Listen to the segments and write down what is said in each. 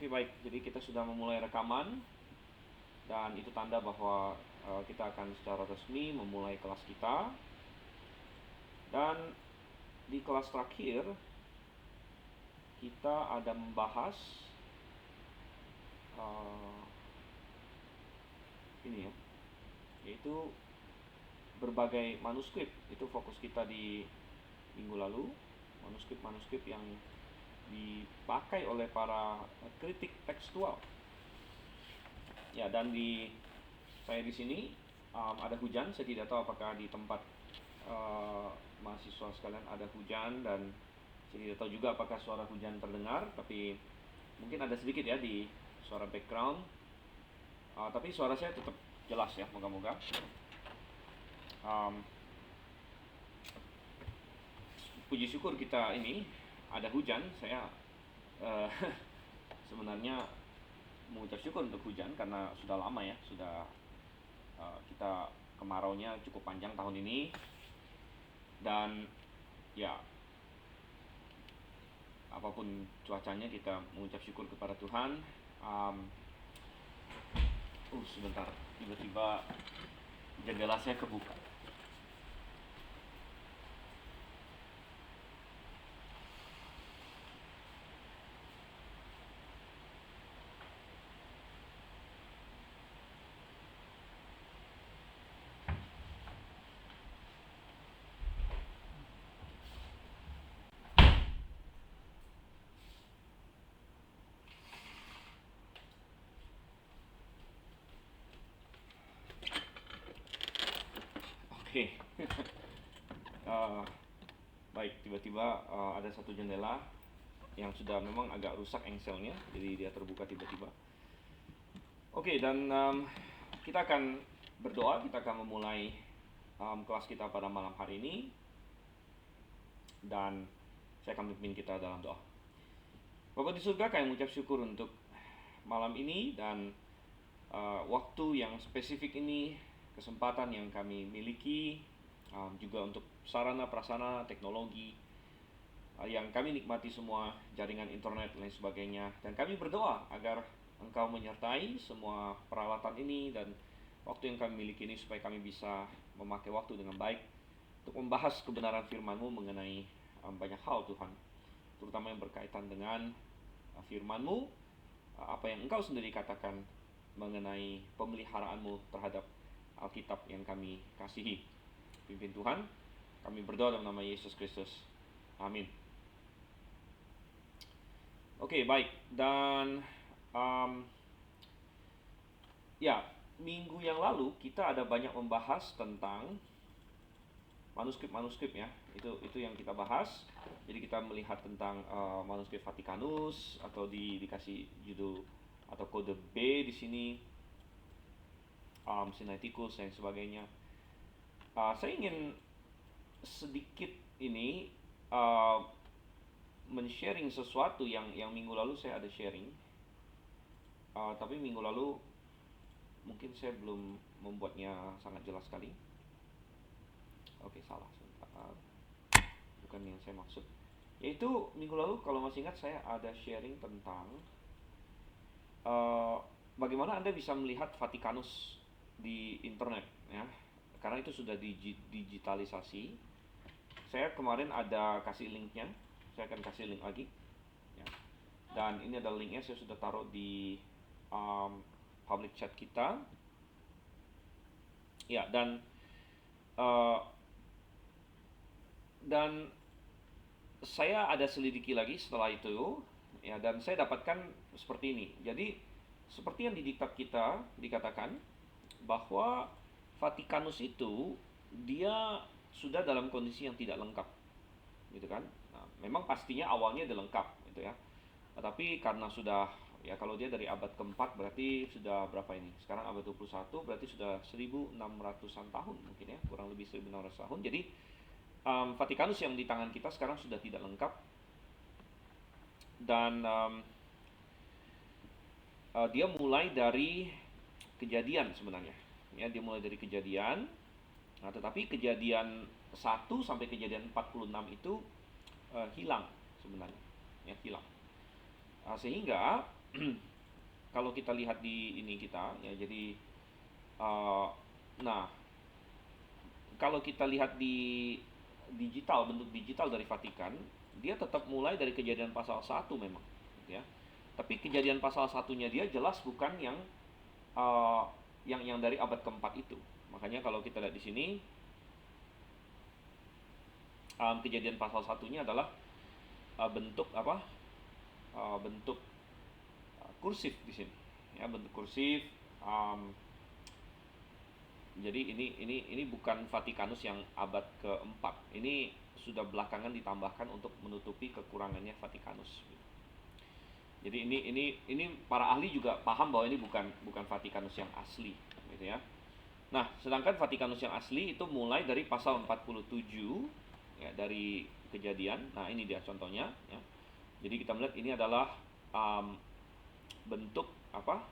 Oke, baik. Jadi kita sudah memulai rekaman dan itu tanda bahwa kita akan secara resmi memulai kelas kita. Dan di kelas terakhir kita ada membahas uh, ini ya, yaitu berbagai manuskrip. Itu fokus kita di minggu lalu, manuskrip-manuskrip yang dipakai oleh para kritik tekstual. Ya, dan saya di sini ada hujan. Saya tidak tahu apakah di tempat mahasiswa sekalian ada hujan, dan saya tidak tahu juga apakah suara hujan terdengar, tapi mungkin ada sedikit ya di suara background. Tapi suara saya tetap jelas ya, moga-moga. Puji syukur kita ini ada hujan. Saya sebenarnya mengucap syukur untuk hujan karena sudah lama ya, kita kemaraunya cukup panjang tahun ini. Dan ya, apapun cuacanya kita mengucap syukur kepada Tuhan. Sebentar, tiba-tiba jendela saya kebuka. Oke. Baik, tiba-tiba ada satu jendela yang sudah memang agak rusak engselnya, jadi dia terbuka tiba-tiba. Oke, dan kita akan berdoa. Kita akan memulai kelas kita pada malam hari ini, dan saya akan memimpin kita dalam doa. Bapa di surga, kami mengucap syukur untuk malam ini dan waktu yang spesifik ini, kesempatan yang kami miliki, juga untuk sarana prasarana teknologi yang kami nikmati semua, jaringan internet dan lain sebagainya. Dan kami berdoa agar Engkau menyertai semua peralatan ini dan waktu yang kami miliki ini, supaya kami bisa memakai waktu dengan baik untuk membahas kebenaran firman-Mu mengenai banyak hal, Tuhan, terutama yang berkaitan dengan firman-Mu, apa yang Engkau sendiri katakan mengenai pemeliharaan-Mu terhadap Alkitab yang kami kasihi. Pimpin Tuhan, kami berdoa dalam nama Yesus Kristus. Amin. Oke, baik. Dan ya, minggu yang lalu kita ada banyak membahas tentang manuskrip-manuskrip ya. Itu yang kita bahas. Jadi kita melihat tentang manuskrip Vatikanus, atau dikasih judul atau kode B di sini, Sinaiticus dan sebagainya. Saya ingin sedikit ini men-sharing sesuatu yang minggu lalu saya ada sharing, tapi minggu lalu mungkin saya belum membuatnya sangat jelas sekali. Oke, salah, bukan yang saya maksud. Yaitu minggu lalu, kalau masih ingat, saya ada sharing tentang bagaimana Anda bisa melihat Vatikanus di internet ya, karena itu sudah digitalisasi. Saya kemarin ada kasih linknya, saya akan kasih link lagi ya. Dan ini ada linknya, saya sudah taruh di public chat kita ya. Dan saya ada selidiki lagi setelah itu ya, dan saya dapatkan seperti ini. Jadi seperti yang di diktat kita dikatakan bahwa Vatikanus itu dia sudah dalam kondisi yang tidak lengkap, gitu kan? Nah, memang pastinya awalnya dia lengkap, gitu ya. Tapi karena sudah, ya kalau dia dari abad keempat berarti sudah berapa ini? Sekarang abad 21, berarti sudah 1600-an tahun mungkin ya, kurang lebih 1600 tahun. Jadi Vatikanus yang di tangan kita sekarang sudah tidak lengkap. Dan dia mulai dari Kejadian sebenarnya ya, dia mulai dari Kejadian. Nah, tetapi Kejadian 1 sampai Kejadian 46 itu hilang sebenarnya ya, hilang. Sehingga kalau kita lihat di ini kita ya, jadi uh, nah kalau kita lihat di digital, bentuk digital dari Vatikan, dia tetap mulai dari Kejadian pasal 1 memang, ya. Tapi Kejadian pasal satunya dia jelas bukan uh, yang dari abad keempat itu. Makanya kalau kita lihat di sini, Kejadian pasal satunya adalah bentuk apa? Bentuk kursif di sini, ya, bentuk kursif. Um, jadi ini bukan Vatikanus yang abad keempat. Ini sudah belakangan ditambahkan untuk menutupi kekurangannya Vatikanus. Jadi ini para ahli juga paham bahwa ini bukan Vatikanus yang asli, gitu ya. Nah, sedangkan Vatikanus yang asli itu mulai dari pasal 47 ya, dari Kejadian. Nah, ini dia contohnya ya. Jadi kita melihat ini adalah bentuk apa?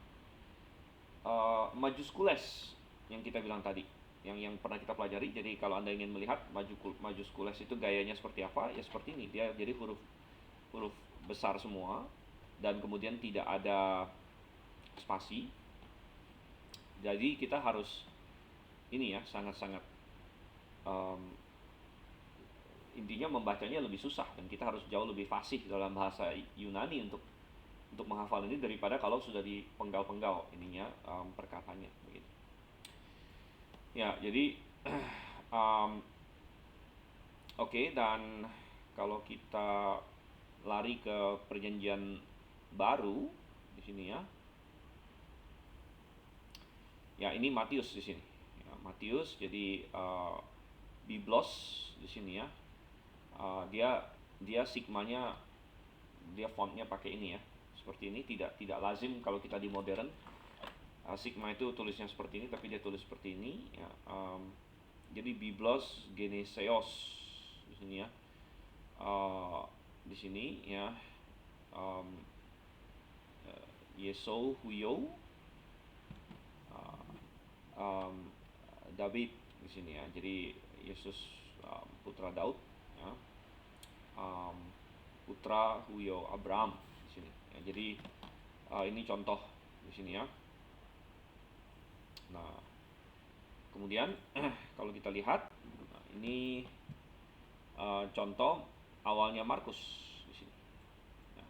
Majuskules yang kita bilang tadi, yang pernah kita pelajari. Jadi kalau Anda ingin melihat majuskules itu gayanya seperti apa, ya seperti ini. Dia jadi huruf besar semua dan kemudian tidak ada spasi. Jadi kita harus ini ya, sangat-sangat intinya membacanya lebih susah, dan kita harus jauh lebih fasih dalam bahasa Yunani untuk menghafal ini daripada kalau sudah dipenggal-penggal ininya, perkataannya begitu. Ya, jadi oke, dan kalau kita lari ke Perjanjian Baru di sini ya. Ya, ini Matius di sini. Ya, Matius, jadi Biblos di sini ya. Dia sigmanya, dia fontnya pakai ini ya, seperti ini. Tidak lazim kalau kita di modern sigma itu tulisnya seperti ini, tapi dia tulis seperti ini ya. Jadi Biblos Geneseos di sini ya. Di sini ya, Yesou Huyo, David di sini ya. Jadi Yesus putra Daud ya. Putra Huyo Abraham di sini ya. Jadi ini contoh di sini ya. Nah, kemudian kalau kita lihat, ini contoh awalnya Markus di sini. Ya,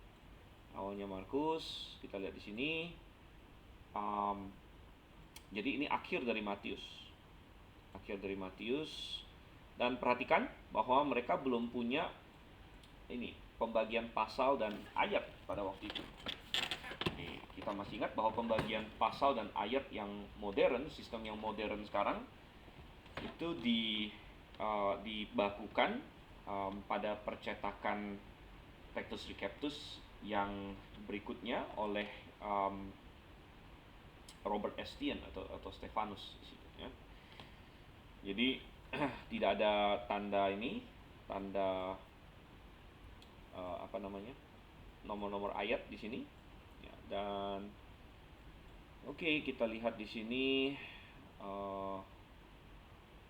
awalnya Markus kita lihat di sini. Jadi ini akhir dari Matius. Dan perhatikan bahwa mereka belum punya ini pembagian pasal dan ayat pada waktu itu. Jadi kita masih ingat bahwa pembagian pasal dan ayat yang modern, sistem yang modern sekarang itu dibakukan pada percetakan Pectus Recaptus yang berikutnya oleh Robert Estienne atau Stephanus di situ ya. Jadi tidak ada tanda nomor-nomor ayat di sini ya. Dan oke, kita lihat di sini.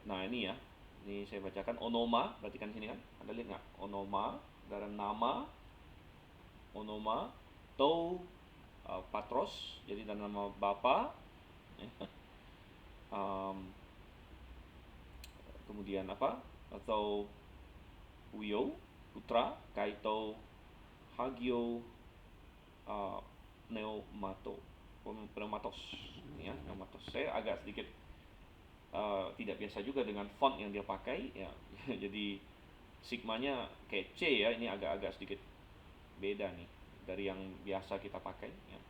Nah, ini ya, ini saya bacakan onoma, perhatikan sini kan, Anda lihat nggak? Onoma, dalam nama, onoma, patros, jadi dalam nama Bapa. Kemudian apa? Atau Huyo, putra, kaito, hagio, pneumatos, ya, pneumatos. Saya agak sedikit tidak biasa juga dengan font yang dia pakai ya. Jadi sigmanya kayak C ya, ini agak sedikit beda nih dari yang biasa kita pakai ya.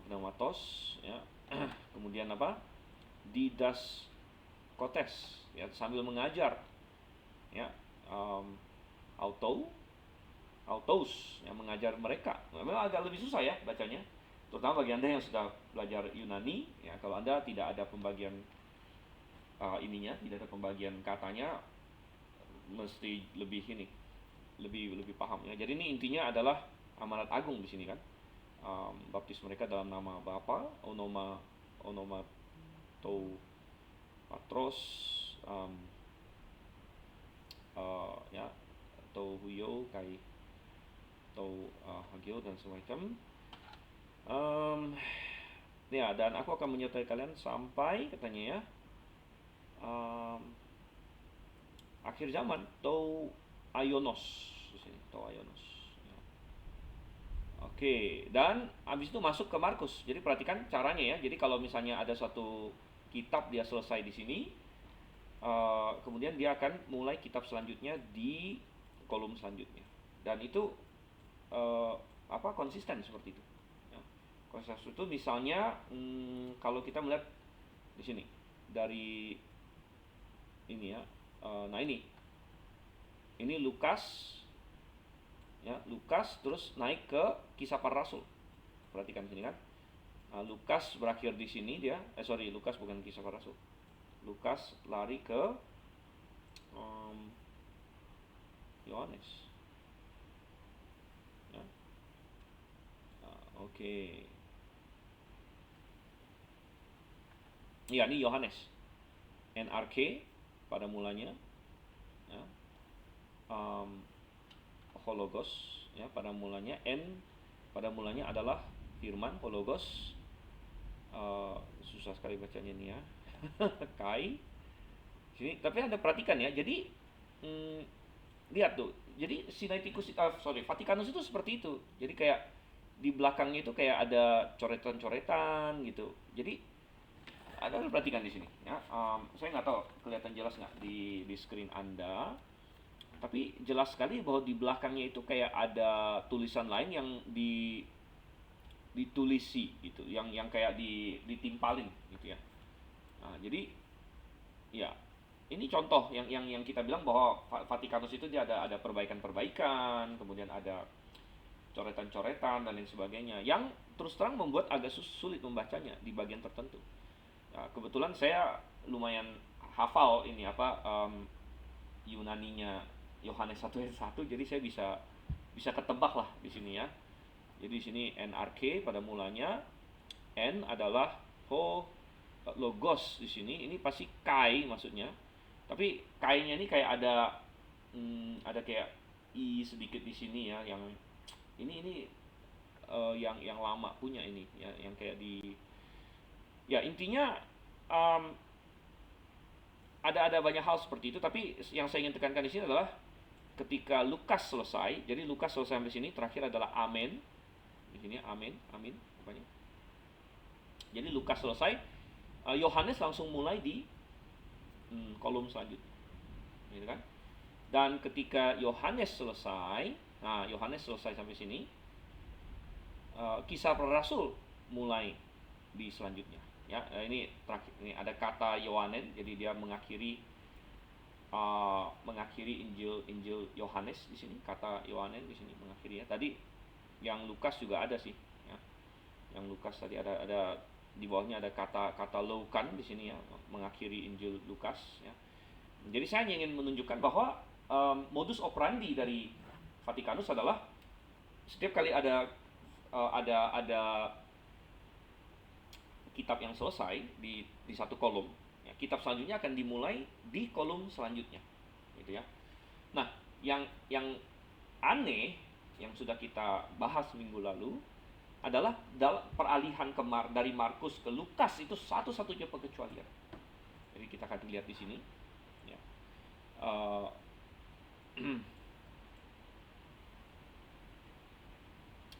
Pneumatos ya. Kemudian apa? Didas kotes ya, sambil mengajar ya. Autos yang mengajar mereka. Memang agak lebih susah ya bacanya, terutama bagi Anda yang sudah belajar Yunani ya. Kalau Anda tidak ada pembagian tidak ada pembagian katanya, mesti lebih paham ya. Jadi ini intinya adalah amanat agung di sini kan. Baptis mereka dalam nama Bapa, onoma to patros, ya, atau huyo kai atau hagio dan semacam. Em, ya, dan aku akan menyertai kalian sampai katanya ya em, akhir zaman, Tou Aionos di sini, Tou Aionos. Ya. Oke, dan habis itu masuk ke Markus. Jadi perhatikan caranya ya. Jadi kalau misalnya ada suatu kitab dia selesai di sini, kemudian dia akan mulai kitab selanjutnya di kolom selanjutnya. Dan itu eh, konsisten seperti itu. Ya. Konsisten itu misalnya kalau kita melihat di sini dari ini ya, nah ini Lukas ya, Lukas terus naik ke Kisah Para Rasul. Perhatikan sini kan. Nah, Lukas berakhir di sini dia, Lukas bukan Kisah Para Rasul. Lukas lari ke Yohanes. Ya. Oke. Ya, ini Yohanes. NRK pada mulanya, ya. Um, Hologos, ya, pada mulanya. Pada mulanya adalah firman, Hologos. Susah sekali bacanya nih ya. Kai. Sini, tapi Anda perhatikan ya. Jadi lihat tuh. Jadi Sinaiticus, Vatikanus itu seperti itu. Jadi kayak di belakangnya itu kayak ada coretan-coretan gitu. Jadi ada perhatikan di sini ya. Saya nggak tahu kelihatan jelas nggak di screen Anda, tapi jelas sekali bahwa di belakangnya itu kayak ada tulisan lain yang ditulisi gitu, yang kayak ditimpalin gitu ya. Nah, jadi ya ini contoh yang kita bilang bahwa Vatikanus itu dia ada perbaikan-perbaikan, kemudian ada coretan-coretan dan lain sebagainya yang terus terang membuat agak sulit membacanya di bagian tertentu. Nah, kebetulan saya lumayan hafal ini Yunaninya Yohanes 1 ayat 1, jadi saya bisa ketebak lah di sini ya. Jadi di sini NRK pada mulanya, N adalah logos di sini, ini pasti kai maksudnya. Tapi kai-nya ini kayak ada kayak i sedikit di sini ya, yang ini yang lama punya ini ya, yang kayak di ya intinya um, ada banyak hal seperti itu, tapi yang saya ingin tekankan di sini adalah ketika Lukas selesai, jadi Lukas selesai sampai sini, terakhir adalah amen. Di sini amen, amin apanya. Jadi Lukas selesai, Yohanes langsung mulai di kolom selanjutnya. Gitu kan? Dan ketika Yohanes selesai, nah Yohanes selesai sampai sini, Kisah Para Rasul mulai di selanjutnya. Ya, ini terakhir, ini ada kata Yohanes, jadi dia mengakhiri Injil Yohanes di sini, kata Yohanes di sini mengakhiri ya. Tadi yang Lukas juga ada sih, ya. Yang Lukas tadi ada di bawahnya ada kata Lukan di sini ya, mengakhiri Injil Lukas ya. Jadi saya ingin menunjukkan bahwa modus operandi dari Vatikanus adalah setiap kali ada kitab yang selesai di satu kolom, ya, kitab selanjutnya akan dimulai di kolom selanjutnya, gitu ya. Nah, yang aneh yang sudah kita bahas minggu lalu adalah peralihan dari Markus ke Lukas itu satu-satunya pengecualian. Jadi kita akan lihat di sini. Ya.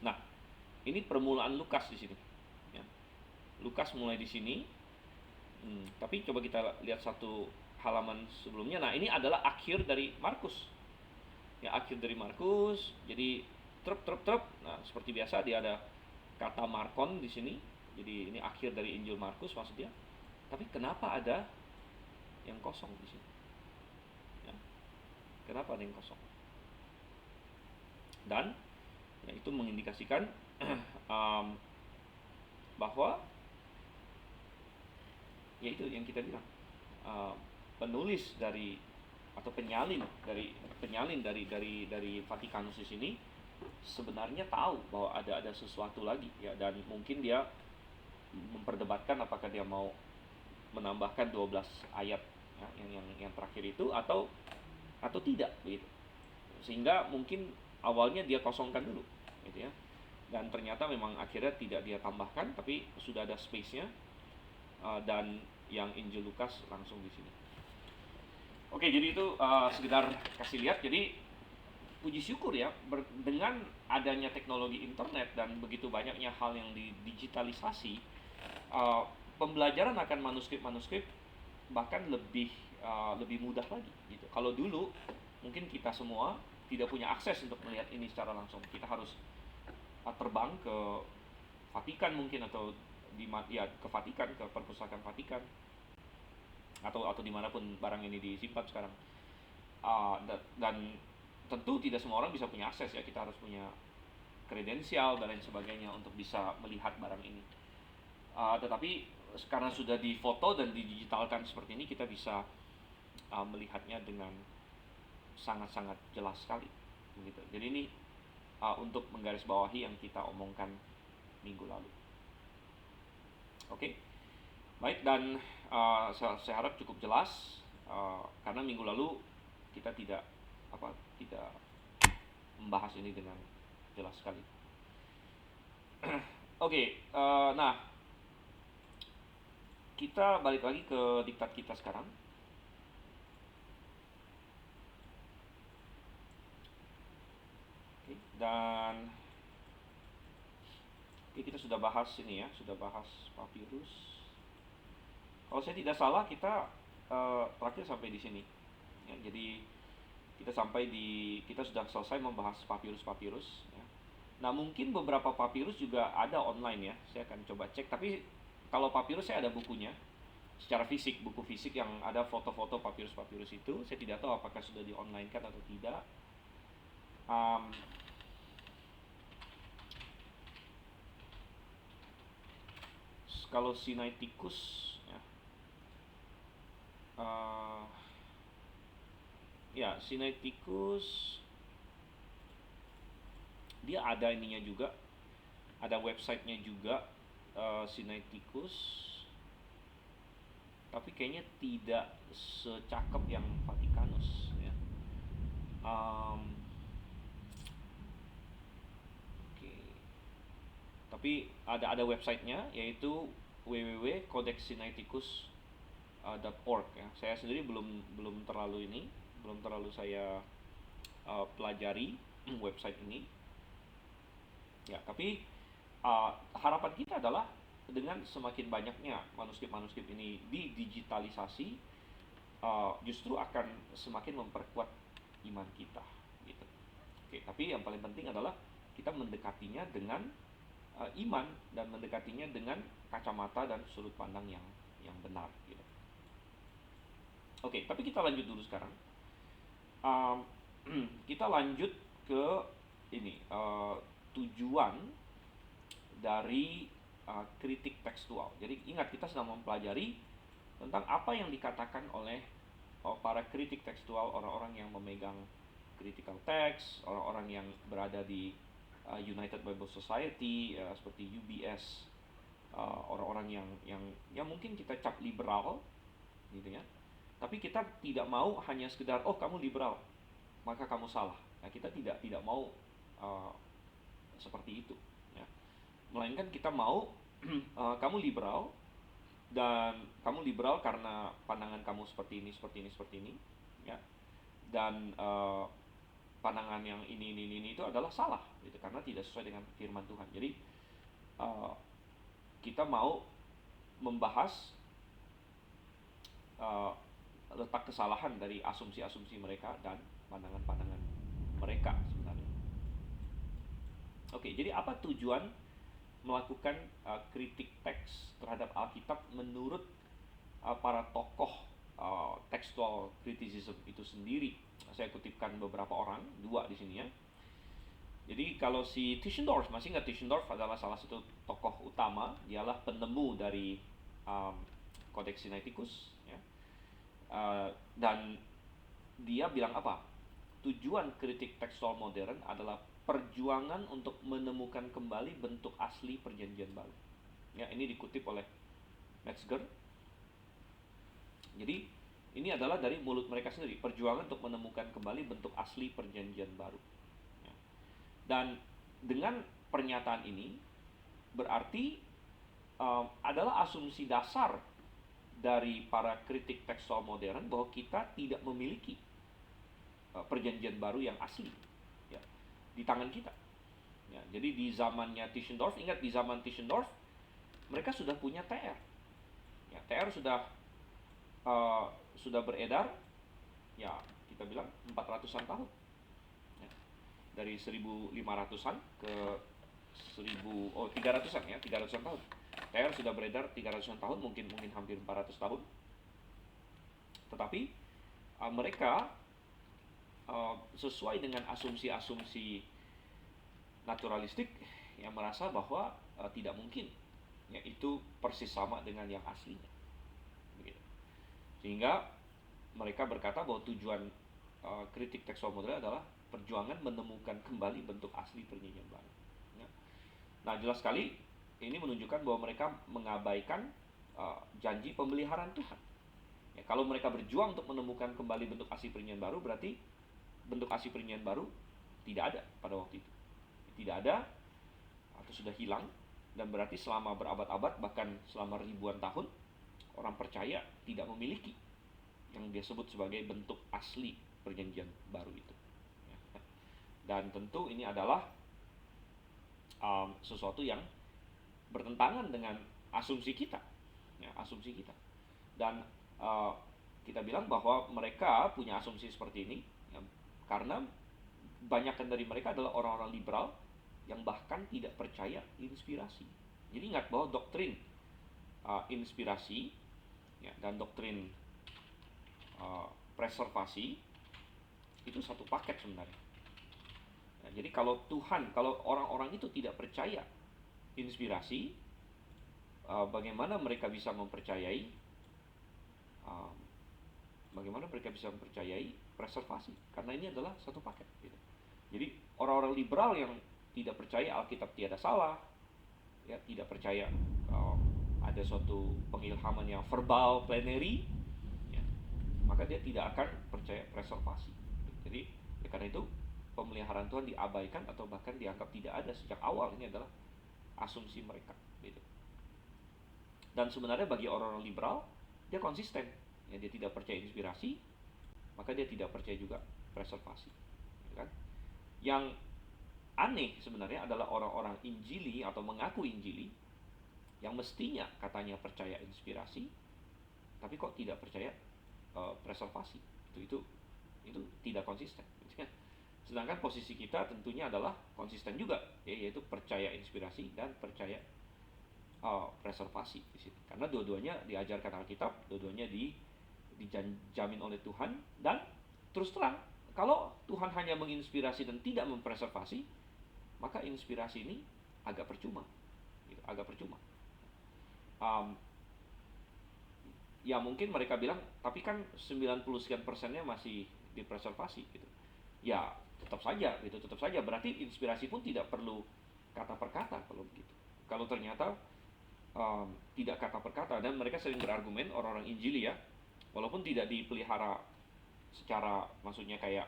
Nah, ini permulaan Lukas di sini. Ya. Lukas mulai di sini. Tapi coba kita lihat satu halaman sebelumnya. Nah, ini adalah akhir dari Markus. Ya, akhir dari Markus. Jadi truk. Nah, seperti biasa dia ada kata Markon di sini. Jadi ini akhir dari Injil Markus maksudnya. Tapi kenapa ada yang kosong di sini? Ya. Kenapa ada yang kosong? Dan ya, itu mengindikasikan bahwa yaitu yang kita bilang, penulis dari atau penyalin dari Vatikanus di sini sebenarnya tahu bahwa ada sesuatu lagi ya, dan mungkin dia memperdebatkan apakah dia mau menambahkan 12 ayat ya, yang terakhir itu atau tidak begitu. Sehingga mungkin awalnya dia kosongkan dulu gitu ya. dan ternyata memang akhirnya tidak dia tambahkan, tapi sudah ada space-nya, dan yang Injil Lukas langsung di sini. Oke, jadi itu sekedar kasih lihat. Jadi puji syukur ya, dengan adanya teknologi internet dan begitu banyaknya hal yang didigitalisasi, pembelajaran akan manuskrip-manuskrip bahkan lebih mudah lagi gitu. Kalau dulu mungkin kita semua tidak punya akses untuk melihat ini secara langsung, kita harus terbang ke Vatikan mungkin, atau ke Vatikan, ke perpustakaan Vatikan, atau dimanapun barang ini disimpan sekarang. Dan tentu tidak semua orang bisa punya akses ya, kita harus punya kredensial dan lain sebagainya untuk bisa melihat barang ini. Tetapi karena sudah difoto dan didigitalkan seperti ini, kita bisa melihatnya dengan sangat-sangat jelas sekali begitu. Jadi ini untuk menggarisbawahi yang kita omongkan minggu lalu. Oke, baik, dan saya harap cukup jelas, karena minggu lalu kita tidak membahas ini dengan jelas sekali. Oke, nah kita balik lagi ke diktat kita sekarang. Oke, dan kita sudah bahas ini ya, sudah bahas papirus. Kalau saya tidak salah kita terakhir sampai di sini. Ya, jadi kita sudah selesai membahas papirus. Ya. Nah, mungkin beberapa papirus juga ada online ya. Saya akan coba cek. Tapi kalau papirus saya ada bukunya, secara fisik, buku fisik yang ada foto-foto papirus itu. Saya tidak tahu apakah sudah di-online-kan atau tidak. Kalau Sinaiticus ya, Sinaiticus dia ada ininya juga, ada websitenya juga, Sinaiticus, tapi kayaknya tidak secakep yang Vatikanus ya. Tapi ada websitenya, yaitu www.codexsinaiticus.org ya. Saya sendiri belum terlalu saya pelajari website ini ya. Tapi harapan kita adalah dengan semakin banyaknya manuskrip ini didigitalisasi, justru akan semakin memperkuat iman kita gitu. Oke, tapi yang paling penting adalah kita mendekatinya dengan iman, dan mendekatinya dengan kacamata dan sudut pandang yang benar gitu. Oke, tapi kita lanjut dulu sekarang. Kita lanjut ke ini, tujuan dari kritik tekstual. Jadi ingat, kita sedang mempelajari tentang apa yang dikatakan oleh para kritik tekstual, orang-orang yang memegang critical text, orang-orang yang berada di United Bible Society, seperti UBS, orang-orang yang mungkin kita cap liberal gitu ya. Tapi kita tidak mau hanya sekedar kamu liberal maka kamu salah. Nah, kita tidak mau seperti itu ya. Melainkan kita mau kamu liberal, dan kamu liberal karena pandangan kamu seperti ini ya. Dan pandangan yang ini itu adalah salah gitu, karena tidak sesuai dengan firman Tuhan. Jadi kita mau membahas letak kesalahan dari asumsi-asumsi mereka dan pandangan-pandangan mereka sebenarnya. Oke, jadi apa tujuan melakukan kritik teks terhadap Alkitab menurut para tokoh textual criticism itu sendiri? Saya kutipkan beberapa orang, 2 di sini ya. Jadi kalau si Tischendorf, masih ingat Tischendorf adalah salah satu tokoh utama, dialah penemu dari Codex Sinaiticus ya. Dan dia bilang apa? Tujuan kritik tekstual modern adalah perjuangan untuk menemukan kembali bentuk asli perjanjian baru. Ya, ini dikutip oleh Metzger. Jadi ini adalah dari mulut mereka sendiri, perjuangan untuk menemukan kembali bentuk asli perjanjian baru ya. Dan dengan pernyataan ini berarti adalah asumsi dasar dari para kritik tekstual modern bahwa kita tidak memiliki perjanjian baru yang asli, ya, di tangan kita. Ya, jadi di zamannya Tischendorf, ingat di zaman Tischendorf mereka sudah punya TR. Ya, TR sudah beredar, ya kita bilang 400-an tahun. Ya, dari 1500-an ke 300-an ya, 300-an tahun. TR sudah beredar 300-an tahun, mungkin hampir 400 tahun. Tetapi mereka sesuai dengan asumsi-asumsi naturalistik yang merasa bahwa tidak mungkin yaitu persis sama dengan yang aslinya. Begitu. Sehingga mereka berkata bahwa tujuan kritik tekstual modern adalah perjuangan menemukan kembali bentuk asli perjanjian baru. Ya. Nah, jelas sekali ini menunjukkan bahwa mereka mengabaikan janji pemeliharaan Tuhan. Ya, kalau mereka berjuang untuk menemukan kembali bentuk asli perjanjian baru, berarti bentuk asli perjanjian baru tidak ada pada waktu itu. Tidak ada atau sudah hilang, dan berarti selama berabad-abad bahkan selama ribuan tahun orang percaya tidak memiliki yang dia sebut sebagai bentuk asli perjanjian baru itu. Dan tentu ini adalah sesuatu yang bertentangan dengan asumsi kita, ya, asumsi kita. Dan kita bilang bahwa mereka punya asumsi seperti ini ya, karena banyakkan dari mereka adalah orang-orang liberal yang bahkan tidak percaya inspirasi. Jadi ingat bahwa doktrin inspirasi ya, dan doktrin preservasi itu satu paket sebenarnya. Ya, jadi kalau orang-orang itu tidak percaya inspirasi, bagaimana mereka bisa mempercayai preservasi? Karena ini adalah satu paket. Gitu. Jadi orang-orang liberal yang tidak percaya Alkitab tiada salah, ya, tidak percaya ada suatu pengilhaman yang verbal, plenary, ya, maka dia tidak akan percaya preservasi. Jadi karena itu pemeliharaan Tuhan diabaikan atau bahkan dianggap tidak ada sejak awal. Ini adalah asumsi mereka. Gitu. Dan sebenarnya bagi orang-orang liberal, dia konsisten. Ya, dia tidak percaya inspirasi, maka dia tidak percaya juga preservasi. Gitu kan? Yang aneh sebenarnya adalah orang-orang Injili atau mengaku Injili yang mestinya katanya percaya inspirasi, tapi kok tidak percaya preservasi. Itu tidak konsisten. Sedangkan posisi kita tentunya adalah konsisten juga, yaitu percaya inspirasi dan percaya preservasi di sini. Karena dua-duanya diajarkan Alkitab, dua-duanya dijamin oleh Tuhan, dan terus terang kalau Tuhan hanya menginspirasi dan tidak mempreservasi, maka inspirasi ini agak percuma, gitu, agak percuma. Ya mungkin mereka bilang, tapi kan 90% masih dipreservasi, gitu. Ya tetap saja. Berarti inspirasi pun tidak perlu kata per kata kalau begitu. Kalau ternyata tidak kata per kata, dan mereka sering berargumen orang-orang Injili ya, walaupun tidak dipelihara secara maksudnya kayak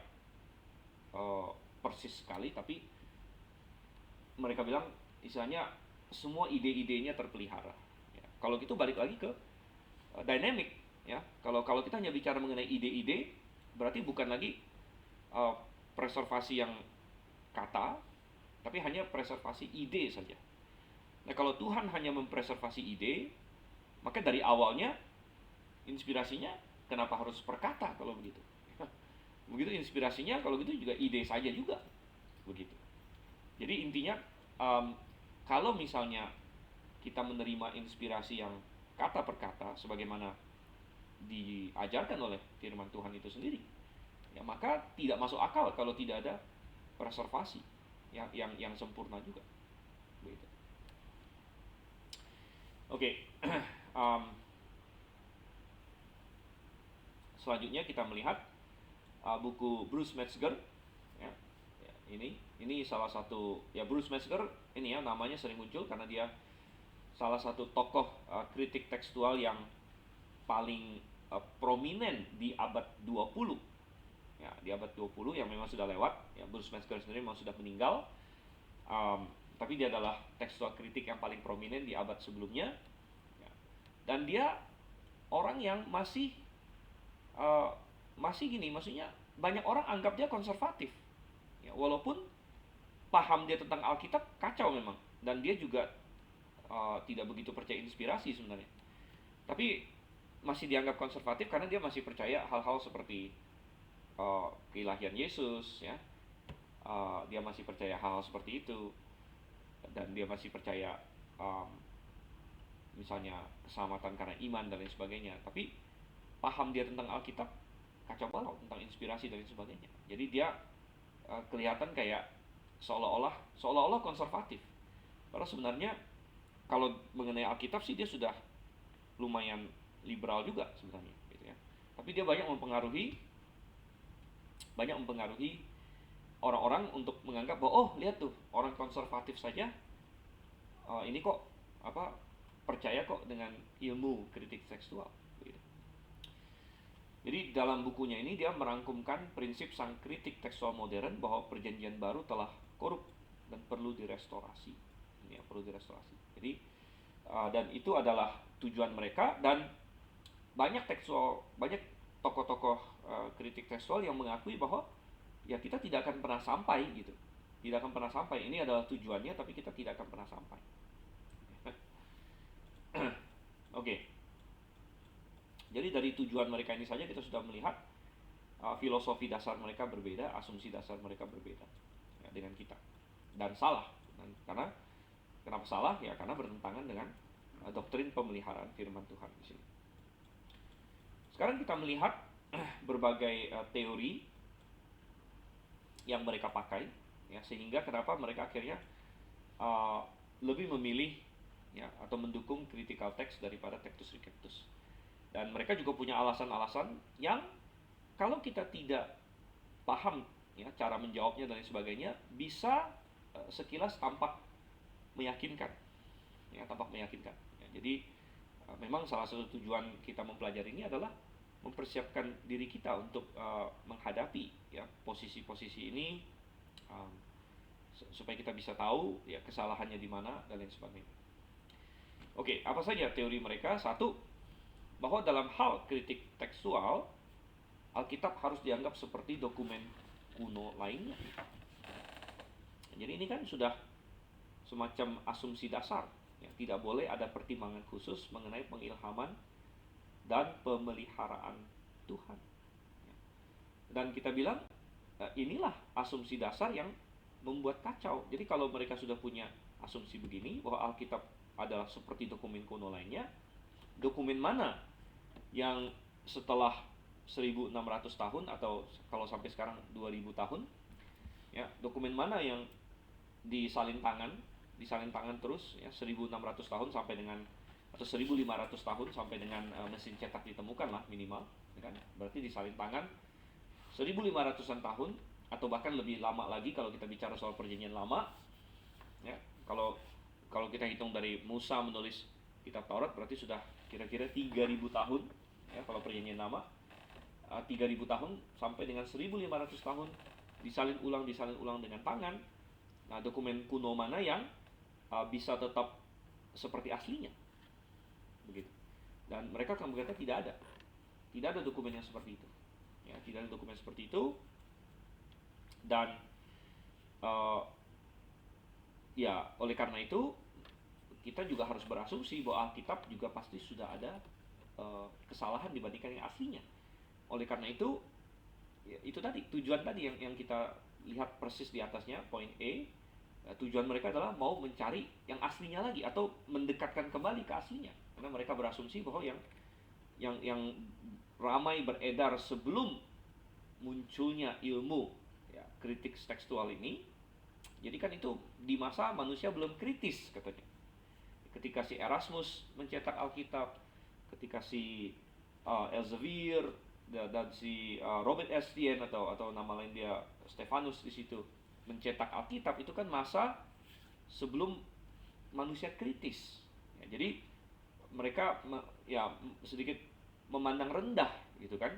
persis sekali, tapi mereka bilang istilahnya semua ide-idenya terpelihara. Ya, kalau gitu balik lagi ke dynamic ya. Kalau kita hanya bicara mengenai ide-ide, berarti bukan lagi preservasi yang kata, tapi hanya preservasi ide saja. Nah, kalau Tuhan hanya mempreservasi ide, maka dari awalnya inspirasinya kenapa harus perkata kalau begitu? Begitu inspirasinya kalau gitu juga ide saja juga. Begitu. Jadi intinya kalau misalnya kita menerima inspirasi yang kata per kata sebagaimana diajarkan oleh firman Tuhan itu sendiri, ya maka tidak masuk akal kalau tidak ada preservasi yang sempurna juga. Begitu. Oke. Selanjutnya kita melihat buku Bruce Metzger ya. Ini salah satu ya, Bruce Metzger ini ya namanya sering muncul karena dia salah satu tokoh kritik tekstual yang paling prominent di abad 20 ya, di abad 20 yang memang sudah lewat ya. Bruce Metzger sendiri memang sudah meninggal tapi dia adalah tekstual kritik yang paling prominent di abad sebelumnya. Ya. Dan dia orang yang masih gini, maksudnya banyak orang anggap dia konservatif. Ya, walaupun paham dia tentang Alkitab kacau memang, dan dia juga tidak begitu percaya inspirasi sebenarnya. Tapi masih dianggap konservatif karena dia masih percaya hal-hal seperti keilahian Yesus, ya. Dia masih percaya hal-hal seperti itu, dan dia masih percaya misalnya keselamatan karena iman dan lain sebagainya. Tapi paham dia tentang Alkitab kacau balau, tentang inspirasi dan lain sebagainya. Jadi dia kelihatan kayak seolah-olah konservatif. Padahal sebenarnya kalau mengenai Alkitab sih dia sudah lumayan liberal juga sebenarnya, gitu ya. Tapi dia banyak mempengaruhi orang-orang untuk menganggap bahwa oh lihat tuh orang konservatif saja ini kok percaya kok dengan ilmu kritik tekstual, gitu. Jadi dalam bukunya ini dia merangkumkan prinsip sang kritik tekstual modern bahwa perjanjian baru telah korup dan perlu direstorasi. Ini yang perlu direstorasi. Jadi dan itu adalah tujuan mereka, dan banyak tokoh-tokoh kritik tekstual yang mengakui bahwa ya kita tidak akan pernah sampai gitu. Tidak akan pernah sampai. Ini adalah tujuannya, tapi kita tidak akan pernah sampai. Oke. Jadi dari tujuan mereka ini saja kita sudah melihat filosofi dasar mereka berbeda, asumsi dasar mereka berbeda ya, dengan kita. Dan salah. Karena kenapa salah? Ya karena bertentangan dengan doktrin pemeliharaan firman Tuhan di sini. Sekarang kita melihat berbagai teori yang mereka pakai, ya, sehingga kenapa mereka akhirnya lebih memilih ya, atau mendukung critical text daripada Textus Receptus. Dan mereka juga punya alasan-alasan yang kalau kita tidak paham ya, cara menjawabnya dan lain sebagainya, bisa sekilas tampak meyakinkan. Ya, tampak meyakinkan. Ya, jadi memang salah satu tujuan kita mempelajari ini adalah mempersiapkan diri kita untuk menghadapi ya posisi-posisi ini, supaya kita bisa tahu ya kesalahannya di mana dan lain sebagainya. Oke, apa saja teori mereka? Satu, bahwa dalam hal kritik tekstual, Alkitab harus dianggap seperti dokumen kuno lainnya. Jadi ini kan sudah semacam asumsi dasar ya, tidak boleh ada pertimbangan khusus mengenai pengilhaman dan pemeliharaan Tuhan. Dan kita bilang inilah asumsi dasar yang membuat kacau. Jadi kalau mereka sudah punya asumsi begini bahwa Alkitab adalah seperti dokumen kuno lainnya, dokumen mana yang setelah 1600 tahun atau kalau sampai sekarang 2000 tahun ya, dokumen mana yang disalin tangan terus ya, 1600 tahun sampai dengan atau 1500 tahun sampai dengan mesin cetak ditemukan lah minimal, ya kan? Berarti disalin tangan 1500-an tahun atau bahkan lebih lama lagi kalau kita bicara soal perjanjian lama. Ya, kalau kita hitung dari Musa menulis kitab Taurat berarti sudah kira-kira 3000 tahun ya kalau perjanjian lama. 3000 tahun sampai dengan 1500 tahun disalin ulang dengan tangan. Nah, dokumen kuno mana yang bisa tetap seperti aslinya? Begitu. Dan mereka akan berkata tidak ada dokumen yang seperti itu. Ya, tidak ada dokumen seperti itu. Dan ya oleh karena itu kita juga harus berasumsi bahwa Alkitab juga pasti sudah ada kesalahan dibandingkan yang aslinya. Oleh karena itu ya, itu tadi tujuan tadi yang kita lihat persis di atasnya, poin E. Tujuan mereka adalah mau mencari yang aslinya lagi atau mendekatkan kembali ke aslinya, karena mereka berasumsi bahwa yang ramai beredar sebelum munculnya ilmu ya, kritik tekstual ini. Jadi kan itu di masa manusia belum kritis katanya. Ketika si Erasmus mencetak Alkitab, ketika si Elsevier dan si Robert Estienne atau nama lain dia Stefanus di situ mencetak Alkitab, itu kan masa sebelum manusia kritis. Ya, jadi mereka ya sedikit memandang rendah gitu kan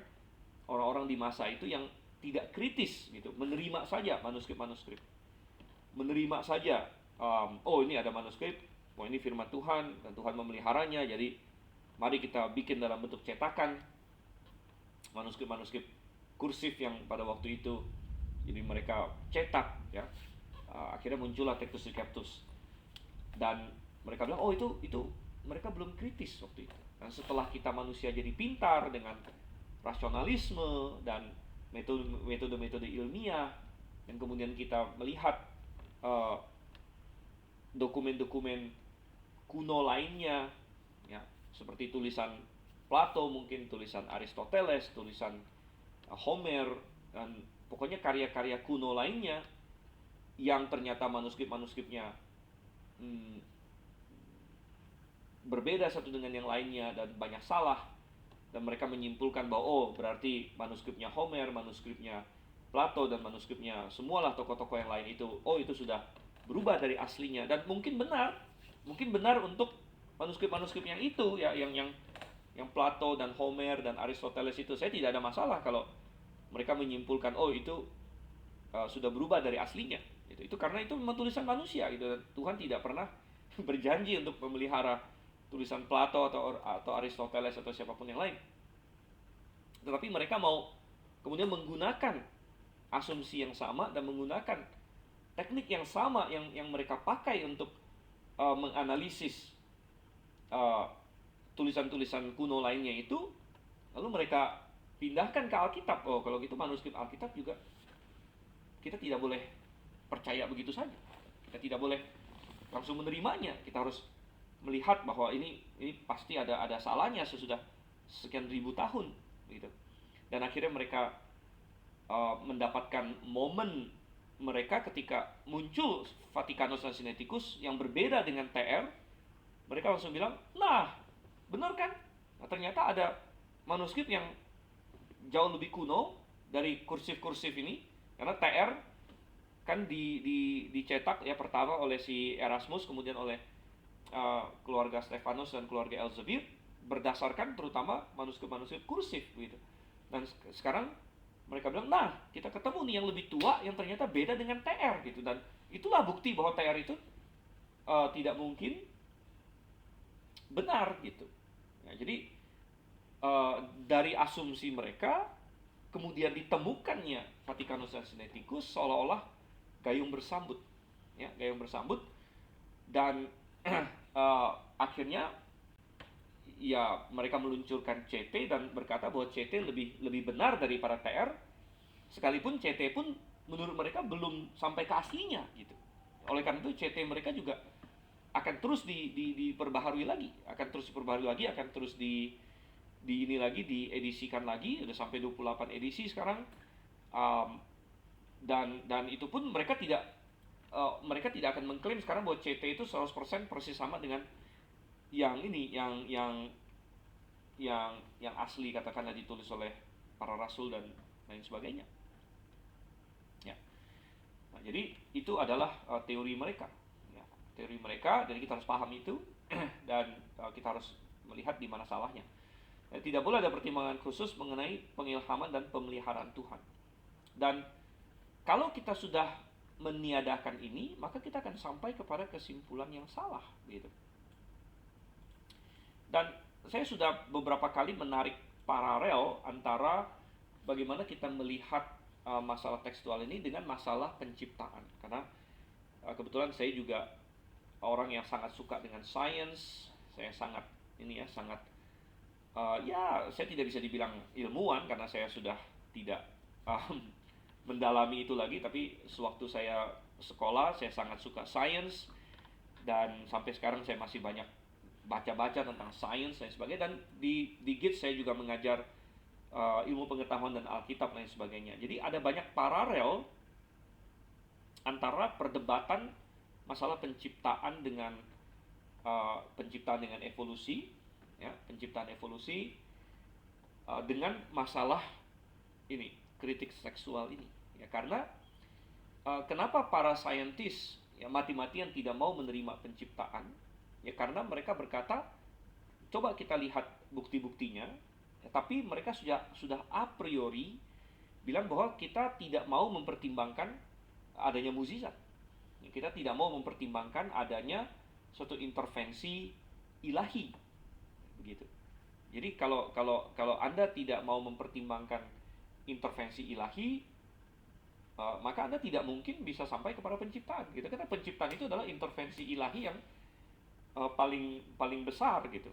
orang-orang di masa itu yang tidak kritis gitu, menerima saja manuskrip-manuskrip, menerima saja oh ini ada manuskrip, oh ini firman Tuhan dan Tuhan memeliharanya, jadi mari kita bikin dalam bentuk cetakan manuskrip-manuskrip kursif yang pada waktu itu, jadi mereka cetak ya. Akhirnya muncullah Textus Receptus, dan mereka bilang oh itu mereka belum kritis waktu itu. Dan setelah kita manusia jadi pintar dengan rasionalisme dan metode-metode ilmiah, dan kemudian kita melihat dokumen-dokumen kuno lainnya ya, seperti tulisan Plato, mungkin tulisan Aristoteles, tulisan Homer, dan pokoknya karya-karya kuno lainnya yang ternyata manuskrip-manuskripnya berbeda satu dengan yang lainnya dan banyak salah, dan mereka menyimpulkan bahwa oh berarti manuskripnya Homer, manuskripnya Plato, dan manuskripnya semualah tokoh-tokoh yang lain itu, oh itu sudah berubah dari aslinya. Dan mungkin benar untuk manuskrip-manuskrip yang itu ya, yang Plato dan Homer dan Aristoteles itu, saya tidak ada masalah kalau mereka menyimpulkan oh itu sudah berubah dari aslinya. Itu karena itu memang tulisan manusia gitu. Dan Tuhan tidak pernah berjanji untuk memelihara tulisan Plato atau Aristoteles atau siapapun yang lain. Tetapi mereka mau kemudian menggunakan asumsi yang sama dan menggunakan teknik yang sama yang mereka pakai untuk menganalisis tulisan-tulisan kuno lainnya itu, lalu mereka pindahkan ke Alkitab. Oh kalau gitu manuskrip Alkitab juga kita tidak boleh percaya begitu saja, kita tidak boleh langsung menerimanya, kita harus melihat bahwa ini pasti ada salahnya sesudah sekian ribu tahun gitu. Dan akhirnya mereka mendapatkan momen mereka ketika muncul Vatikanus dan Sinaiticus yang berbeda dengan TR. Mereka langsung bilang, nah benar kan, nah, ternyata ada manuskrip yang jauh lebih kuno dari kursif-kursif ini. Karena TR kan dicetak ya pertama oleh si Erasmus, kemudian oleh keluarga Stefanus dan keluarga Elzevir, berdasarkan terutama manuskrip-manuskrip kursif gitu. Dan sekarang mereka bilang, nah kita ketemu nih yang lebih tua yang ternyata beda dengan TR gitu. Dan itulah bukti bahwa TR itu tidak mungkin benar gitu ya. Jadi dari asumsi mereka kemudian ditemukannya Vatikanus dan Sinaiticus seolah-olah gayung bersambut ya, gayung bersambut. Dan akhirnya ya mereka meluncurkan CT dan berkata bahwa CT lebih benar daripada TR, sekalipun CT pun menurut mereka belum sampai ke aslinya gitu. Oleh karena itu CT mereka juga akan terus diperbaharui lagi, akan terus diedisikan lagi, udah sampai 28 edisi sekarang. Dan itu pun mereka tidak akan mengklaim sekarang bahwa CT itu 100% persis sama dengan yang asli, katakanlah ditulis oleh para rasul dan lain sebagainya. Ya. Nah, jadi itu adalah teori mereka. Ya, teori mereka, jadi kita harus paham itu dan kita harus melihat di mana salahnya. Tidak boleh ada pertimbangan khusus mengenai pengilhaman dan pemeliharaan Tuhan. Dan kalau kita sudah meniadakan ini, maka kita akan sampai kepada kesimpulan yang salah gitu. Dan saya sudah beberapa kali menarik paralel antara bagaimana kita melihat masalah tekstual ini dengan masalah penciptaan. Karena kebetulan saya juga orang yang sangat suka dengan sains. Saya sangat saya tidak bisa dibilang ilmuwan karena saya sudah tidak mendalami itu lagi, tapi sewaktu saya sekolah saya sangat suka sains, dan sampai sekarang saya masih banyak baca-baca tentang sains dan sebagainya. Dan di GITS saya juga mengajar ilmu pengetahuan dan Alkitab dan sebagainya. Jadi ada banyak paralel antara perdebatan masalah penciptaan dengan evolusi, ya, penciptaan evolusi dengan masalah ini, kritik seksual ini. Ya, karena kenapa para saintis ya mati-matian tidak mau menerima penciptaan? Ya karena mereka berkata, coba kita lihat bukti-buktinya, ya, tapi mereka sudah a priori bilang bahwa kita tidak mau mempertimbangkan adanya mukjizat. Kita tidak mau mempertimbangkan adanya suatu intervensi ilahi, begitu. Jadi kalau Anda tidak mau mempertimbangkan intervensi ilahi, maka Anda tidak mungkin bisa sampai kepada penciptaan, gitu. Karena penciptaan itu adalah intervensi ilahi yang paling paling besar, gitu.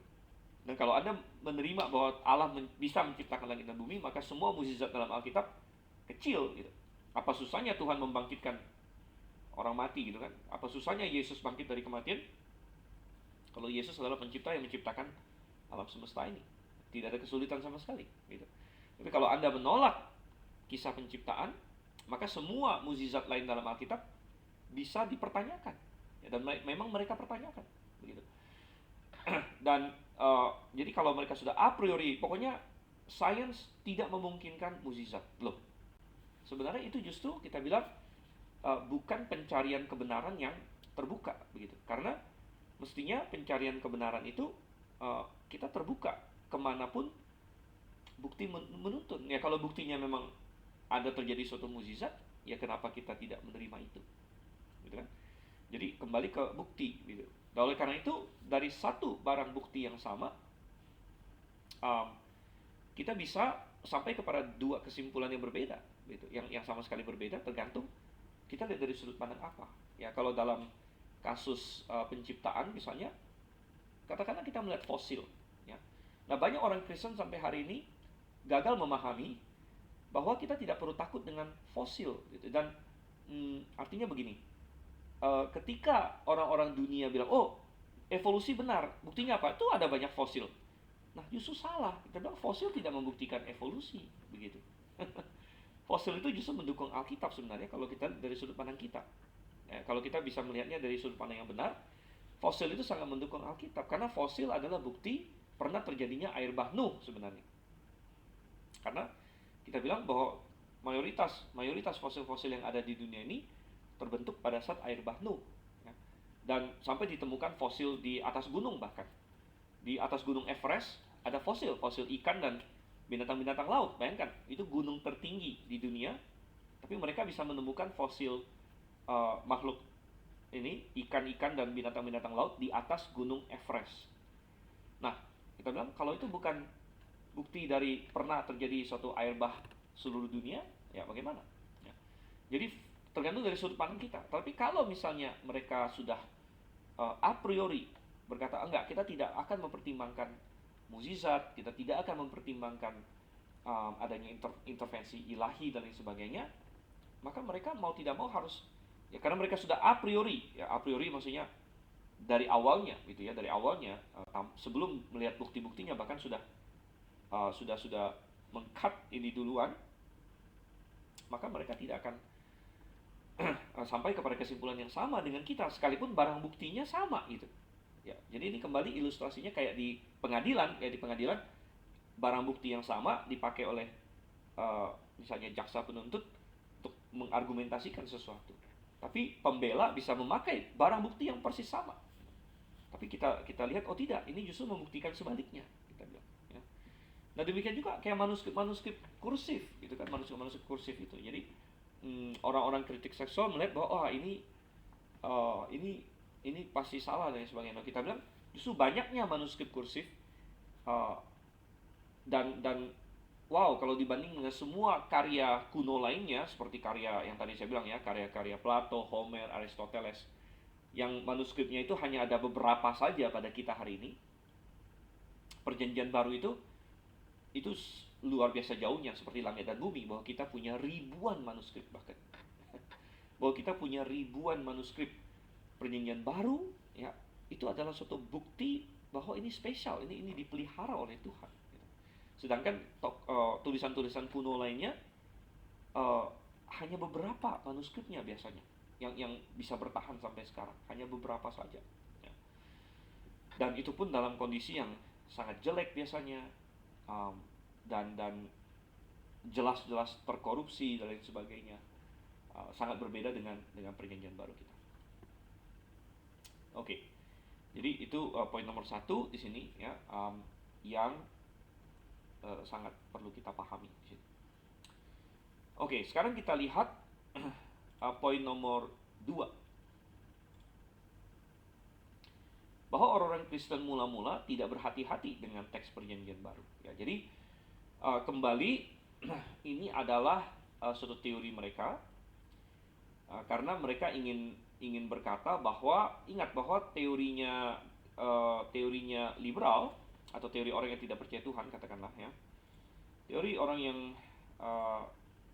Dan kalau Anda menerima bahwa Allah bisa menciptakan langit dan bumi, maka semua mukjizat dalam Alkitab kecil, gitu. Apa susahnya Tuhan membangkitkan orang mati, gitu kan? Apa susahnya Yesus bangkit dari kematian? Kalau Yesus adalah pencipta yang menciptakan alam semesta ini, tidak ada kesulitan sama sekali, gitu. Tapi kalau Anda menolak kisah penciptaan, maka semua mukjizat lain dalam Alkitab bisa dipertanyakan, ya, dan memang mereka pertanyakan, begitu. Dan jadi kalau mereka sudah a priori, pokoknya sains tidak memungkinkan mukjizat, loh. Sebenarnya itu justru kita bilang bukan pencarian kebenaran yang terbuka, begitu. Karena mestinya pencarian kebenaran itu kita terbuka kemanapun bukti menuntun. Ya kalau buktinya memang ada terjadi suatu mukjizat, ya kenapa kita tidak menerima itu, gitu kan? Jadi kembali ke bukti, gitu. Dan oleh karena itu dari satu barang bukti yang sama, kita bisa sampai kepada dua kesimpulan yang berbeda, gitu. Yang sama sekali berbeda, tergantung kita lihat dari sudut pandang apa. Ya kalau dalam kasus penciptaan misalnya, katakanlah kita melihat fosil, ya. Nah banyak orang Kristen sampai hari ini gagal memahami bahwa kita tidak perlu takut dengan fosil, gitu. Dan artinya begini, ketika orang-orang dunia bilang, oh evolusi benar, buktinya apa? Itu ada banyak fosil. Nah justru salah, kita bilang fosil tidak membuktikan evolusi, begitu. Fosil itu justru mendukung Alkitab sebenarnya kalau kita dari sudut pandang kita. Ya, kalau kita bisa melihatnya dari sudut pandang yang benar, fosil itu sangat mendukung Alkitab, karena fosil adalah bukti pernah terjadinya air bah Nuh sebenarnya. Karena kita bilang bahwa mayoritas fosil-fosil yang ada di dunia ini terbentuk pada saat air bah Nuh, ya. Dan sampai ditemukan fosil di atas gunung, bahkan di atas gunung Everest ada fosil ikan dan binatang-binatang laut. Bayangkan, itu gunung tertinggi di dunia, tapi mereka bisa menemukan fosil makhluk ini, ikan-ikan dan binatang-binatang laut di atas gunung Everest. Nah, kita bilang kalau itu bukan bukti dari pernah terjadi suatu air bah seluruh dunia, ya bagaimana? Ya. Jadi tergantung dari sudut pandang kita. Tapi kalau misalnya mereka sudah a priori berkata, enggak, kita tidak akan mempertimbangkan mukjizat, kita tidak akan mempertimbangkan adanya intervensi ilahi dan lain sebagainya, maka mereka mau tidak mau harus, ya karena mereka sudah a priori, ya a priori maksudnya dari awalnya, gitu ya, dari awalnya sebelum melihat bukti-buktinya bahkan sudah meng-cut ini duluan, maka mereka tidak akan sampai kepada kesimpulan yang sama dengan kita, sekalipun barang buktinya sama, gitu. Ya, jadi ini kembali ilustrasinya kayak di pengadilan, barang bukti yang sama dipakai oleh misalnya jaksa penuntut untuk mengargumentasikan sesuatu, tapi pembela bisa memakai barang bukti yang persis sama, tapi kita lihat, oh tidak, ini justru membuktikan sebaliknya, kita bilang, ya. Nah demikian juga kayak manuskrip kursif, gitu kan, manuskrip kursif itu. Jadi orang-orang kritik seksual melihat bahwa ini pasti salah dan sebagainya. Nah, kita bilang justru banyaknya manuskrip kursif dan wow, kalau dibanding dengan semua karya kuno lainnya, seperti karya yang tadi saya bilang ya, karya-karya Plato, Homer, Aristoteles, yang manuskripnya itu hanya ada beberapa saja pada kita hari ini. Perjanjian baru itu luar biasa jauhnya, seperti langit dan bumi, bahwa kita punya ribuan manuskrip, bahkan bahwa kita punya ribuan manuskrip perjanjian baru, ya, itu adalah suatu bukti bahwa ini spesial, ini dipelihara oleh Tuhan. Sedangkan tulisan-tulisan kuno lainnya hanya beberapa manuskripnya biasanya yang bisa bertahan sampai sekarang, hanya beberapa saja, ya. Dan itu pun dalam kondisi yang sangat jelek biasanya, dan jelas-jelas terkorupsi dan lain sebagainya. Sangat berbeda dengan perjanjian baru kita. Oke. Jadi itu poin nomor 1 di sini, ya, yang sangat perlu kita pahami di sini. Oke, sekarang kita lihat poin nomor 2. bahwa orang-orang Kristen mula-mula tidak berhati-hati dengan teks Perjanjian Baru. Ya, jadi kembali ini adalah suatu teori mereka, karena mereka ingin berkata bahwa, ingat bahwa teorinya liberal atau teori orang yang tidak percaya Tuhan, katakanlah ya, teori orang yang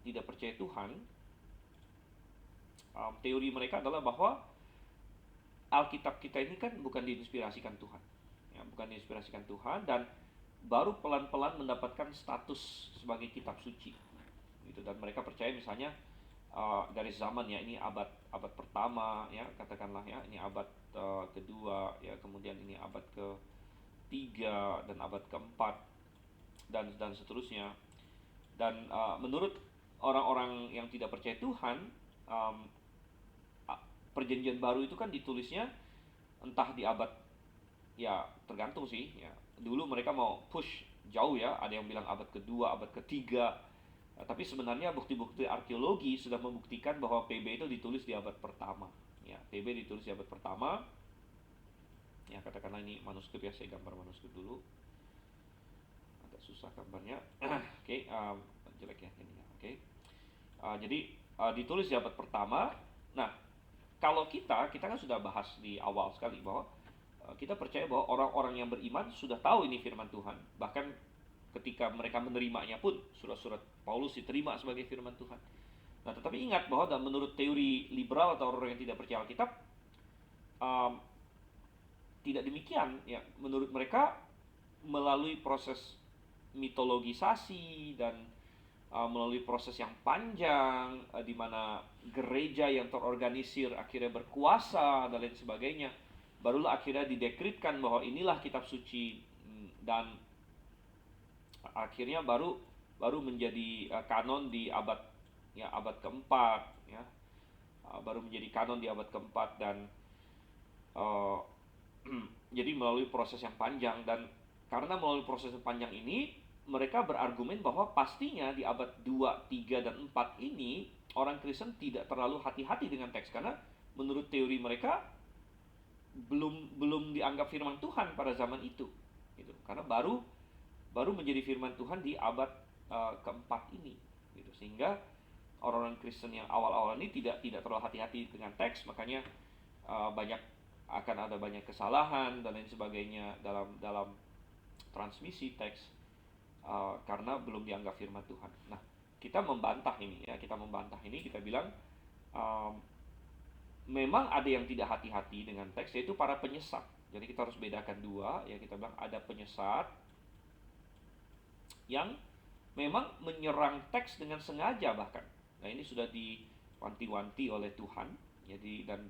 tidak percaya Tuhan, teori mereka adalah bahwa Alkitab kita ini kan bukan diinspirasikan Tuhan, ya, bukan diinspirasikan Tuhan, dan baru pelan-pelan mendapatkan status sebagai kitab suci, gitu. Dan mereka percaya misalnya dari zaman, ya, ini abad pertama, ya, katakanlah ya, ini abad kedua, ya, kemudian ini abad ketiga dan abad keempat dan seterusnya. Dan menurut orang-orang yang tidak percaya Tuhan, Perjanjian Baru itu kan ditulisnya entah di abad, ya tergantung sih, ya. Dulu mereka mau push jauh, ya, ada yang bilang abad kedua, abad ketiga. Tapi sebenarnya bukti-bukti arkeologi sudah membuktikan bahwa PB itu ditulis di abad pertama. Ya, PB ditulis di abad pertama. Ya, katakanlah ini manuskrip, ya, saya gambar manuskrip dulu. Agak susah gambarnya. Oke, jelek ya ini. Oke. Jadi ditulis di abad pertama. Nah, kalau kita kan sudah bahas di awal sekali bahwa kita percaya bahwa orang-orang yang beriman sudah tahu ini firman Tuhan. Bahkan ketika mereka menerimanya pun surat-surat Paulus diterima sebagai firman Tuhan. Nah, tetapi ingat bahwa menurut teori liberal atau orang yang tidak percaya Alkitab, tidak demikian, ya. Menurut mereka melalui proses mitologisasi dan melalui proses yang panjang, di mana gereja yang terorganisir akhirnya berkuasa dan lain sebagainya, barulah akhirnya didekritkan bahwa inilah kitab suci, dan akhirnya baru menjadi kanon di abad keempat, ya. Baru menjadi kanon di abad keempat, dan jadi melalui proses yang panjang. Dan karena melalui proses yang panjang ini, mereka berargumen bahwa pastinya di abad 2, 3, dan 4 ini orang Kristen tidak terlalu hati-hati dengan teks, karena menurut teori mereka belum dianggap firman Tuhan pada zaman itu, gitu. Karena baru menjadi firman Tuhan di abad keempat ini, gitu. Sehingga orang-orang Kristen yang awal-awal ini tidak terlalu hati-hati dengan teks, makanya akan ada banyak kesalahan dan lain sebagainya dalam transmisi teks, karena belum dianggap firman Tuhan. Nah, kita membantah ini, ya, kita bilang memang ada yang tidak hati-hati dengan teks, yaitu para penyesat. Jadi kita harus bedakan dua, ya. Kita bilang ada penyesat yang memang menyerang teks dengan sengaja bahkan. Nah, ini sudah diwanti-wanti oleh Tuhan. Jadi, dan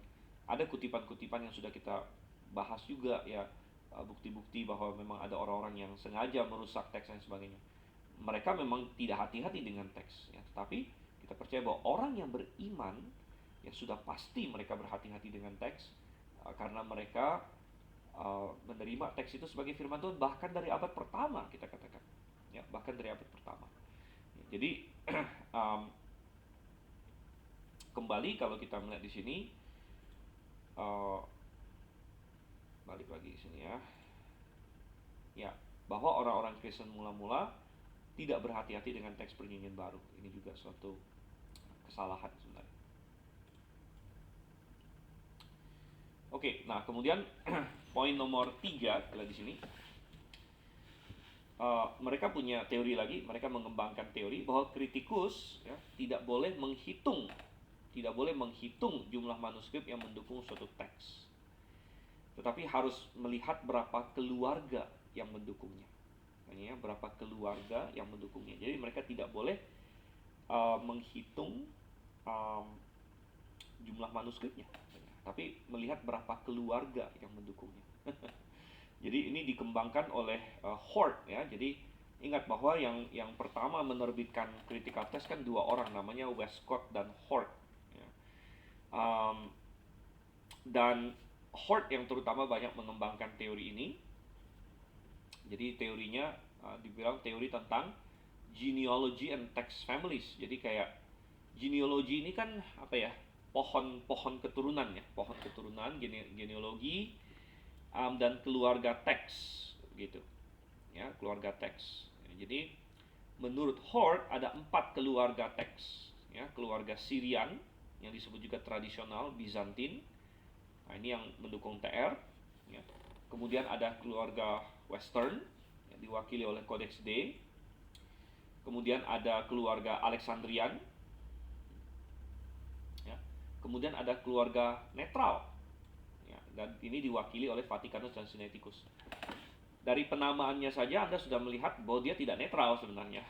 ada kutipan-kutipan yang sudah kita bahas juga, ya, bukti-bukti bahwa memang ada orang-orang yang sengaja merusak teks dan sebagainya. Mereka memang tidak hati-hati dengan teks, ya. Tetapi kita percaya bahwa orang yang beriman, ya, sudah pasti mereka berhati-hati dengan teks, karena mereka menerima teks itu sebagai firman Tuhan bahkan dari abad pertama, kita katakan, ya, bahkan dari abad pertama. Jadi kembali kalau kita melihat di sini, balik lagi di sini, ya. Ya, bahwa orang-orang Kristen mula-mula tidak berhati-hati dengan teks Perjanjian Baru. Ini juga suatu kesalahan sebenarnya. Oke, nah kemudian poin nomor 3 adalah di sini. Mereka punya teori lagi, mereka mengembangkan teori bahwa kritikus, ya, tidak boleh menghitung jumlah manuskrip yang mendukung suatu teks, tetapi harus melihat berapa keluarga yang mendukungnya. Ya, berapa keluarga yang mendukungnya. Jadi mereka tidak boleh menghitung jumlah manuskripnya, tapi melihat berapa keluarga yang mendukungnya. Jadi ini dikembangkan oleh Hort, ya. Jadi ingat bahwa yang pertama menerbitkan critical text kan dua orang, namanya Westcott dan Hort, ya. Dan Hort yang terutama banyak mengembangkan teori ini. Jadi teorinya dibilang teori tentang genealogy and text families. Jadi kayak genealogy ini kan apa ya? Pohon keturunan, ya, pohon keturunan, genealogi. dan keluarga teks gitu ya, keluarga teks. Jadi menurut Hort ada 4 keluarga teks ya, keluarga Syrian yang disebut juga tradisional Bizantin. Nah, ini yang mendukung TR ya. Kemudian ada keluarga Western yang diwakili oleh Codex D. Kemudian ada keluarga Alexandrian ya. Kemudian ada keluarga netral ya, dan ini diwakili oleh Vatikanus dan Sinaiticus. Dari penamaannya saja Anda sudah melihat bahwa dia tidak netral sebenarnya.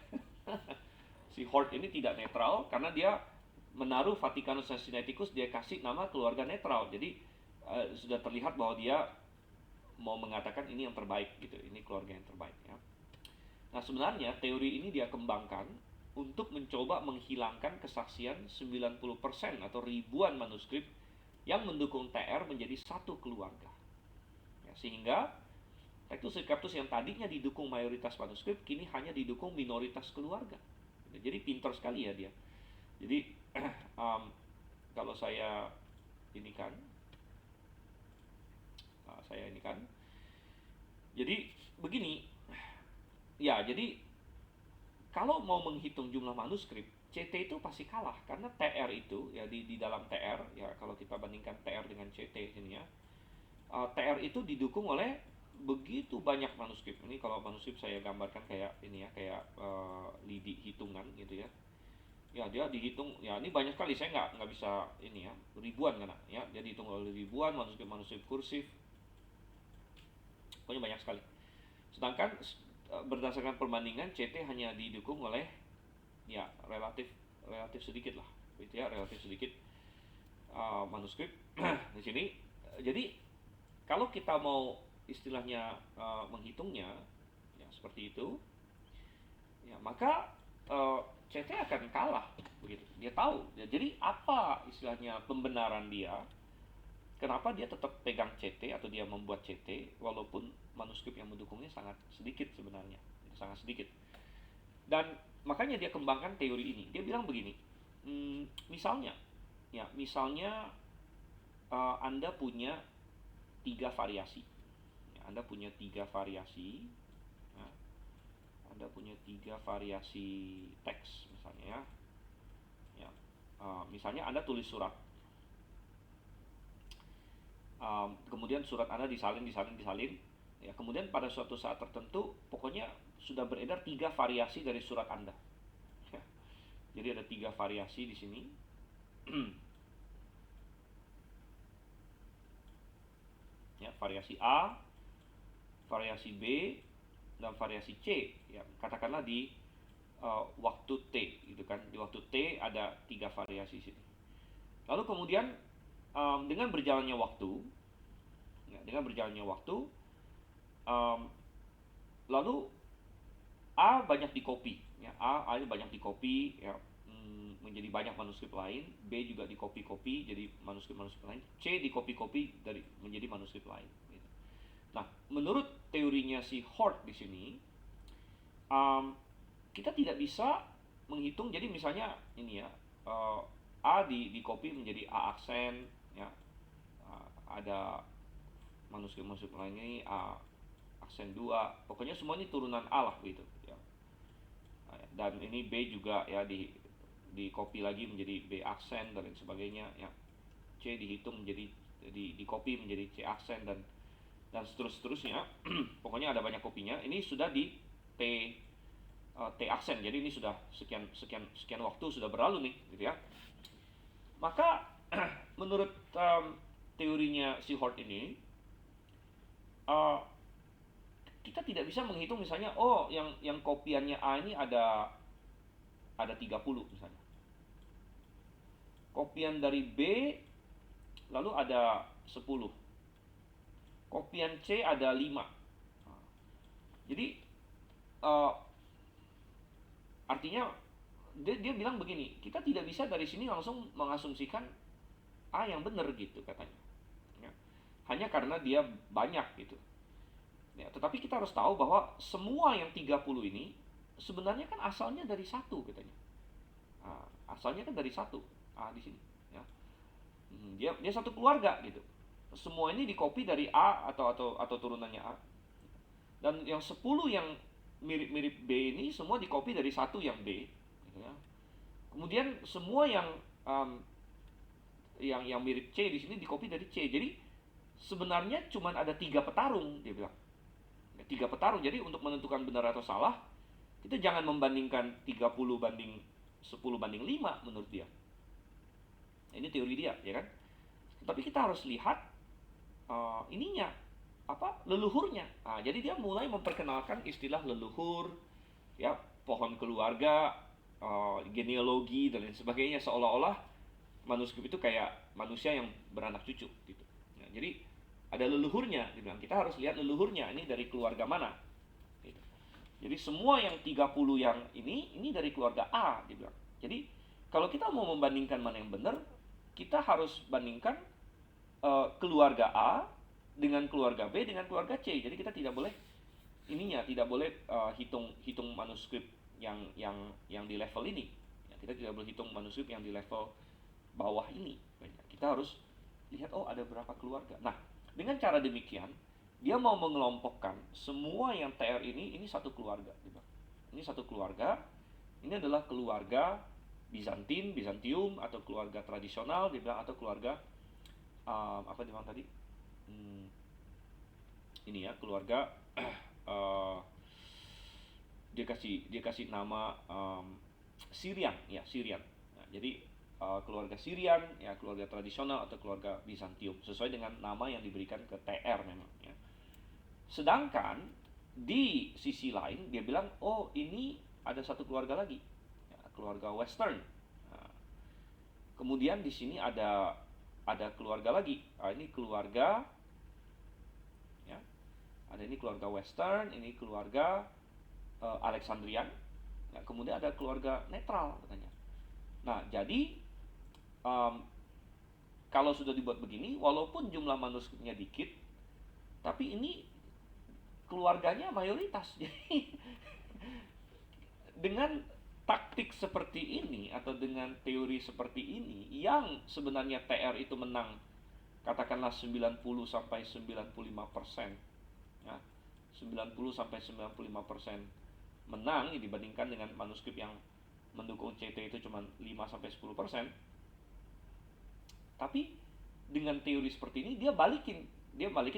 Si Hort ini tidak netral karena dia menaruh Vatikanus dan Sinaiticus, dia kasih nama keluarga netral. Jadi sudah terlihat bahwa dia mau mengatakan ini yang terbaik gitu, ini keluarga yang terbaik ya. Nah, sebenarnya teori ini dia kembangkan untuk mencoba menghilangkan kesaksian 90% atau ribuan manuskrip yang mendukung TR menjadi satu keluarga. Ya, sehingga Tactus Recaptus yang tadinya didukung mayoritas manuskrip kini hanya didukung minoritas keluarga. Jadi pintar sekali ya dia. Jadi kalau saya ini kan, jadi begini, ya jadi kalau mau menghitung jumlah manuskrip, CT itu pasti kalah karena TR itu ya di dalam TR ya, kalau kita bandingkan TR dengan CT ini ya, TR itu didukung oleh begitu banyak manuskrip. Ini kalau manuskrip saya gambarkan kayak ini ya, kayak lidi hitungan gitu ya. Ya dia dihitung ya, ini banyak sekali, saya nggak bisa ini ya, ribuan kan ya, dia dihitung oleh ribuan manuskrip kursif, pokoknya banyak sekali. Sedangkan berdasarkan perbandingan CT hanya didukung oleh ya relatif sedikit lah gitu ya, relatif sedikit manuskrip di sini. Jadi kalau kita mau istilahnya menghitungnya ya seperti itu ya, maka CT akan kalah begitu. Dia tahu ya, jadi apa istilahnya pembenaran dia, kenapa dia tetap pegang CT atau dia membuat CT walaupun manuskrip yang mendukungnya sangat sedikit sebenarnya, sangat sedikit. Dan makanya dia kembangkan teori ini. Dia bilang begini, misalnya Anda punya 3 variasi. Anda punya 3 variasi. Nah, Anda punya 3 variasi teks misalnya ya. Misalnya Anda tulis surat. Kemudian surat Anda disalin. Ya, kemudian pada suatu saat tertentu pokoknya sudah beredar 3 variasi dari surat Anda. Ya, jadi ada 3 variasi di sini. Ya, variasi A, variasi B, dan variasi C. Ya, katakanlah di waktu T gitu kan. Di waktu T ada 3 variasi sini. Lalu kemudian dengan berjalannya waktu, lalu A banyak dikopi, ya, A banyak dikopi, ya, menjadi banyak manuskrip lain. B juga dikopi-kopi jadi manuskrip lain. C dikopi-kopi menjadi manuskrip lain. Gitu. Nah, menurut teorinya si Hort di sini, kita tidak bisa menghitung. Jadi misalnya ini ya, A dikopi menjadi A aksen, ya, ada manuskrip lain ini A aksen 2, pokoknya semua ini turunan A lah gitu ya. Dan ini B juga ya di copy lagi menjadi B aksen dan lain sebagainya ya. C dihitung menjadi di copy menjadi C aksen dan seterusnya. Pokoknya ada banyak kopinya. Ini sudah di T aksen. Jadi ini sudah sekian waktu sudah berlalu nih gitu ya. Maka menurut teorinya si Hort ini, kita tidak bisa menghitung misalnya yang kopiannya A ini ada 30 misalnya. Kopian dari B lalu ada 10. Kopian C ada 5. Jadi artinya dia bilang begini, kita tidak bisa dari sini langsung mengasumsikan A yang benar gitu katanya. Ya. Hanya karena dia banyak gitu. Ya, tetapi kita harus tahu bahwa semua yang 30 ini sebenarnya kan asalnya dari satu katanya. Asalnya kan dari satu A di sini. Ya. Dia satu keluarga gitu. semua ini di-copy dari A atau turunannya A. Dan yang 10 yang mirip-mirip B ini semua di-copy dari satu yang B, gitu ya. Kemudian semua yang mirip C di sini di-copy dari C. Jadi sebenarnya cuma ada 3 petarung, dia bilang. 3 petarung. Jadi untuk menentukan benar atau salah, kita jangan membandingkan 30 banding 10 banding 5 menurut dia. Ini teori dia, ya kan? Tapi kita harus lihat ininya, leluhurnya. Nah, jadi dia mulai memperkenalkan istilah leluhur, ya, pohon keluarga, genealogi dan lain sebagainya, seolah-olah manuskrip itu kayak manusia yang beranak cucu gitu. Nah, jadi ada leluhurnya, dibilang kita harus lihat leluhurnya, ini dari keluarga mana. Gitu. Jadi semua yang 30 yang ini dari keluarga A, dibilang. Jadi kalau kita mau membandingkan mana yang benar, kita harus bandingkan keluarga A dengan keluarga B dengan keluarga C. Jadi kita tidak boleh tidak boleh hitung manuskrip yang di level ini. Ya, kita tidak boleh hitung manuskrip yang di level bawah ini. Kita harus lihat ada berapa keluarga. Nah, dengan cara demikian dia mau mengelompokkan semua yang TR ini satu keluarga. Ini satu keluarga. Ini adalah keluarga Bizantium atau keluarga tradisional dibilang, atau keluarga apa dibilang tadi? Ini ya keluarga dia kasih nama Syrian ya, Syrian. Nah, jadi keluarga Syrian ya, keluarga tradisional atau keluarga Bizantium sesuai dengan nama yang diberikan ke TR memang ya. Sedangkan di sisi lain dia bilang ini ada satu keluarga lagi ya, keluarga Western. Nah, kemudian di sini ada keluarga lagi. Ini keluarga ya. Ada ini keluarga Western, ini keluarga Alexandrian. Nah, kemudian ada keluarga netral katanya. Nah, jadi kalau sudah dibuat begini, walaupun jumlah manuskripnya dikit, tapi ini keluarganya mayoritas. Jadi dengan taktik seperti ini atau dengan teori seperti ini yang sebenarnya TR itu menang katakanlah 90 sampai 95%. Ya, 90 sampai 95% menang dibandingkan dengan manuskrip yang mendukung CT itu cuma 5 sampai 10%. Tapi dengan teori seperti ini dia balikin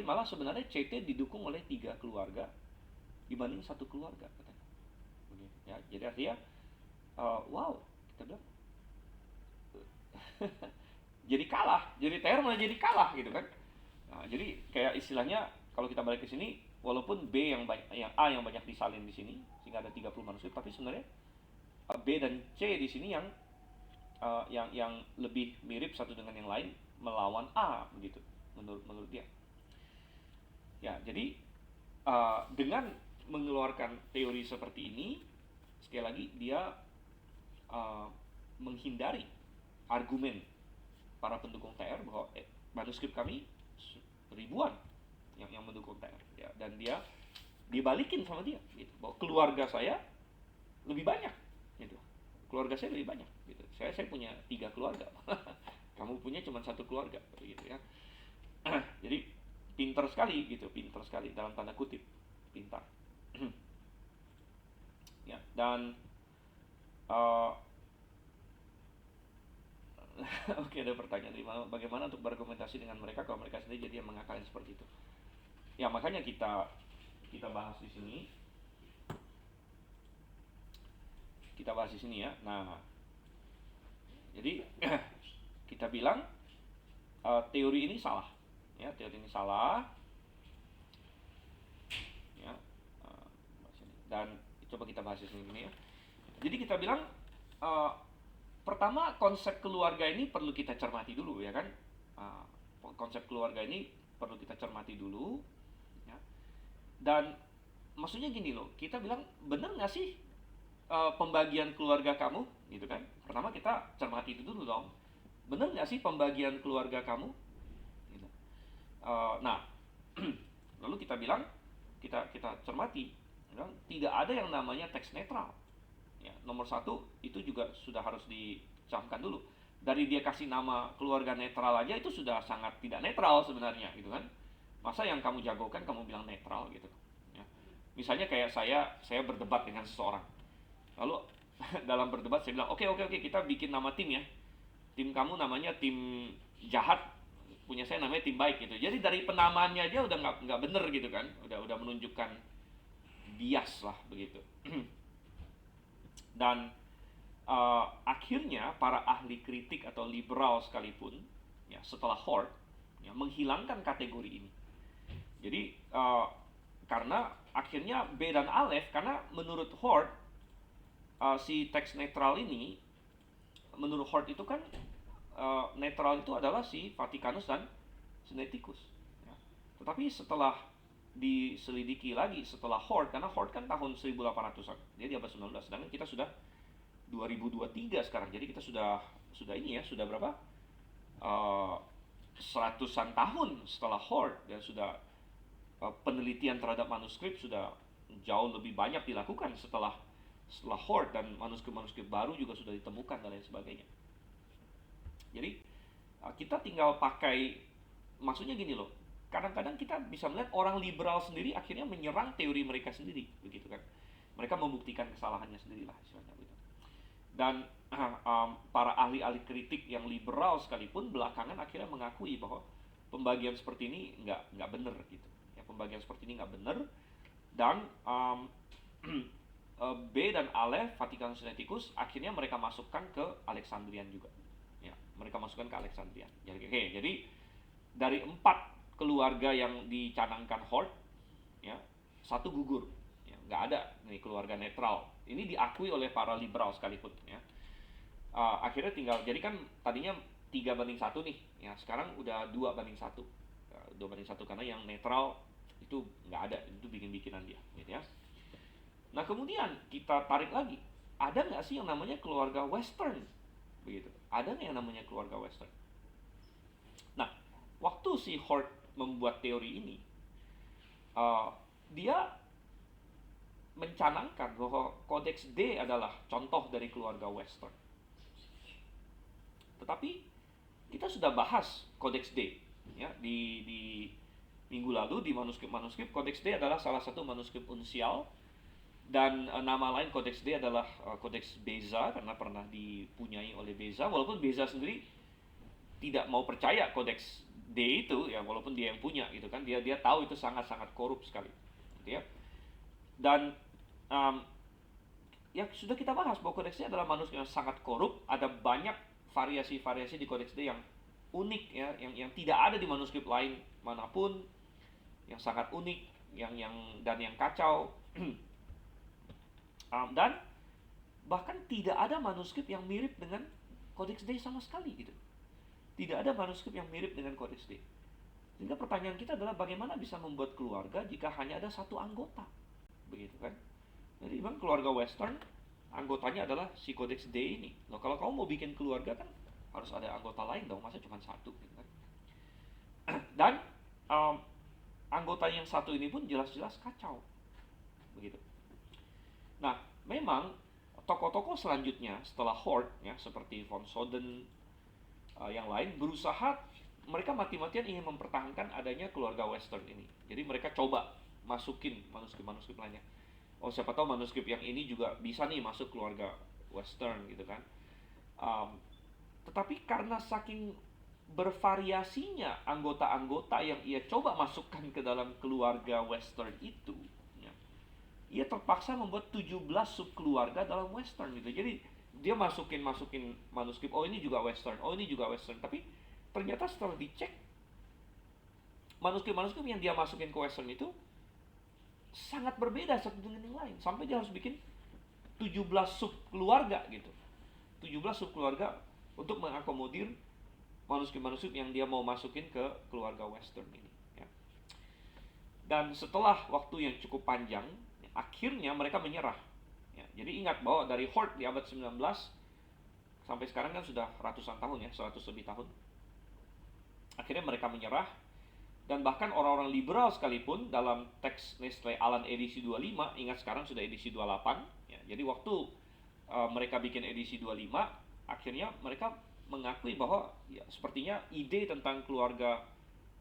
malah sebenarnya CT didukung oleh 3 keluarga dibanding satu keluarga katanya. Ya, jadi artinya wow, kita bilang jadi kalah, jadi TR malah jadi kalah gitu kan. Nah, jadi kayak istilahnya kalau kita balik ke sini, walaupun yang A yang banyak disalin di sini sehingga ada 30 manuskrip, tapi sebenarnya B dan C di sini yang lebih mirip satu dengan yang lain melawan A begitu menurut dia. Ya, jadi dengan mengeluarkan teori seperti ini, sekali lagi dia menghindari argumen para pendukung TR bahwa manuskrip kami ribuan yang mendukung TR ya, dan dia dibalikin sama dia gitu, bahwa keluarga saya lebih banyak gitu, keluarga saya lebih banyak gitu, saya punya 3 keluarga kamu punya cuma 1 keluarga gitu ya. Jadi pintar sekali dalam tanda kutip pintar. Ya, dan oke, ada pertanyaan bagaimana untuk berargumentasi dengan mereka kalau mereka sendiri jadi yang mengakali seperti itu. Ya, makanya kita bahas di sini. Kita bahas di sini ya. Nah, jadi kita bilang teori ini salah. Ya, teori ini salah. Ya, dan coba kita bahas di sini ya. Jadi kita bilang pertama, konsep keluarga ini perlu kita cermati dulu ya kan. Konsep keluarga ini perlu kita cermati dulu ya. Dan maksudnya gini loh, kita bilang bener nggak sih pembagian keluarga kamu gitu kan. Pertama kita cermati itu dulu dong, bener nggak sih pembagian keluarga kamu gitu. Nah lalu kita bilang kita cermati, tidak ada yang namanya teks netral ya. Nomor 1 itu juga sudah harus dicamkan dulu, dari dia kasih nama keluarga netral aja itu sudah sangat tidak netral sebenarnya gitu kan. Masa yang kamu jagokan kamu bilang netral gitu ya. Misalnya kayak saya berdebat dengan seseorang, lalu dalam berdebat saya bilang oke, kita bikin nama tim ya, tim kamu namanya tim jahat, punya saya namanya tim baik gitu. Jadi dari penamaannya aja udah nggak bener gitu kan, udah menunjukkan bias lah begitu. Dan akhirnya para ahli kritik atau liberal sekalipun ya setelah Hort ya, menghilangkan kategori ini. Jadi karena akhirnya B dan Aleph, karena menurut Hort si teks netral ini, menurut Hort itu kan netral itu adalah si Vatikanus dan Sinaiticus ya. Tetapi setelah diselidiki lagi setelah Hort, karena Hort kan tahun 1800-an, dia di abad 19, sedangkan kita sudah 2023 sekarang, jadi kita sudah ini ya, sudah berapa? Seratusan tahun setelah Hort, dan sudah penelitian terhadap manuskrip sudah jauh lebih banyak dilakukan setelah Hort, dan manuskrip baru juga sudah ditemukan dan lain sebagainya. Jadi kita tinggal pakai, maksudnya gini loh, kadang-kadang kita bisa melihat orang liberal sendiri akhirnya menyerang teori mereka sendiri, begitu kan? Mereka membuktikan kesalahannya sendirilah istilahnya gitu. Dan para ahli-ahli kritik yang liberal sekalipun belakangan akhirnya mengakui bahwa pembagian seperti ini nggak benar gitu. Ya, pembagian seperti ini nggak benar, dan B dan Aleph, Vatikanus Sinaiticus, akhirnya mereka masukkan ke Alexandrian juga. Ya, mereka masukkan ke Alexandrian. Jadi dari 4 keluarga yang dicanangkan Hort, ya, 1 gugur. Ya, nggak ada nih keluarga netral. Ini diakui oleh para liberal sekalipun. Ya. Akhirnya tinggal, jadi kan tadinya 3:1 nih, ya sekarang udah 2:1. 2:1 karena yang netral itu nggak ada, itu bikin-bikinan dia, gitu ya. Nah kemudian kita tarik lagi, ada nggak sih yang namanya keluarga Western, begitu? Ada nggak yang namanya keluarga Western? Nah, waktu si Hort membuat teori ini, dia mencanangkan bahwa Kodeks D adalah contoh dari keluarga Western. Tetapi kita sudah bahas Kodeks D ya di minggu lalu di manuskrip Kodeks D adalah salah satu manuskrip unsial, dan nama lain Kodeks D adalah Kodeks Beza karena pernah dipunyai oleh Beza, walaupun Beza sendiri tidak mau percaya Kodeks D itu ya, walaupun dia yang punya gitu kan, dia tahu itu sangat-sangat korup sekali gitu ya. Dan ya sudah kita bahas bahwa Kodeks D adalah manuskrip yang sangat korup, ada banyak variasi-variasi di Kodeks D yang unik ya, yang tidak ada di manuskrip lain manapun, yang sangat unik, yang kacau. Dan bahkan tidak ada manuskrip yang mirip dengan Kodeks D sama sekali gitu. Tidak ada manuskrip yang mirip dengan Kodeks D. Sehingga pertanyaan kita adalah bagaimana bisa membuat keluarga jika hanya ada 1 anggota, begitu kan? Jadi memang keluarga Western anggotanya adalah si Kodeks D ini. Loh, kalau kamu mau bikin keluarga kan harus ada anggota lain dong, masa cuma 1 gitu kan? Dan anggota yang 1 ini pun jelas-jelas kacau, begitu. Nah, memang tokoh-tokoh selanjutnya setelah Hort ya, seperti von Soden, yang lain berusaha, mereka mati-matian ingin mempertahankan adanya keluarga Western ini. Jadi mereka coba masukin manuskrip-manuskrip lainnya. Oh, siapa tahu manuskrip yang ini juga bisa nih masuk keluarga Western gitu kan. Tetapi karena saking bervariasinya anggota-anggota yang ia coba masukkan ke dalam keluarga Western itu, ia terpaksa membuat 17 subkeluarga dalam Western gitu. Jadi dia masukin manuskrip, oh ini juga Western, oh ini juga Western. Tapi ternyata setelah dicek, manuskrip-manuskrip yang dia masukin ke Western itu sangat berbeda satu dengan yang lain. Sampai dia harus bikin 17 subkeluarga gitu. 17 subkeluarga untuk mengakomodir manuskrip-manuskrip yang dia mau masukin ke keluarga Western ini ya. Dan setelah waktu yang cukup panjang, akhirnya mereka menyerah ya. Jadi ingat bahwa dari Hort di abad 19 sampai sekarang kan sudah ratusan tahun ya, 100 lebih tahun. Akhirnya mereka menyerah, dan bahkan orang-orang liberal sekalipun dalam teks Nestle Aland edisi 25, ingat sekarang sudah edisi 28 ya. Jadi waktu mereka bikin edisi 25, akhirnya mereka mengakui bahwa ya, sepertinya ide tentang keluarga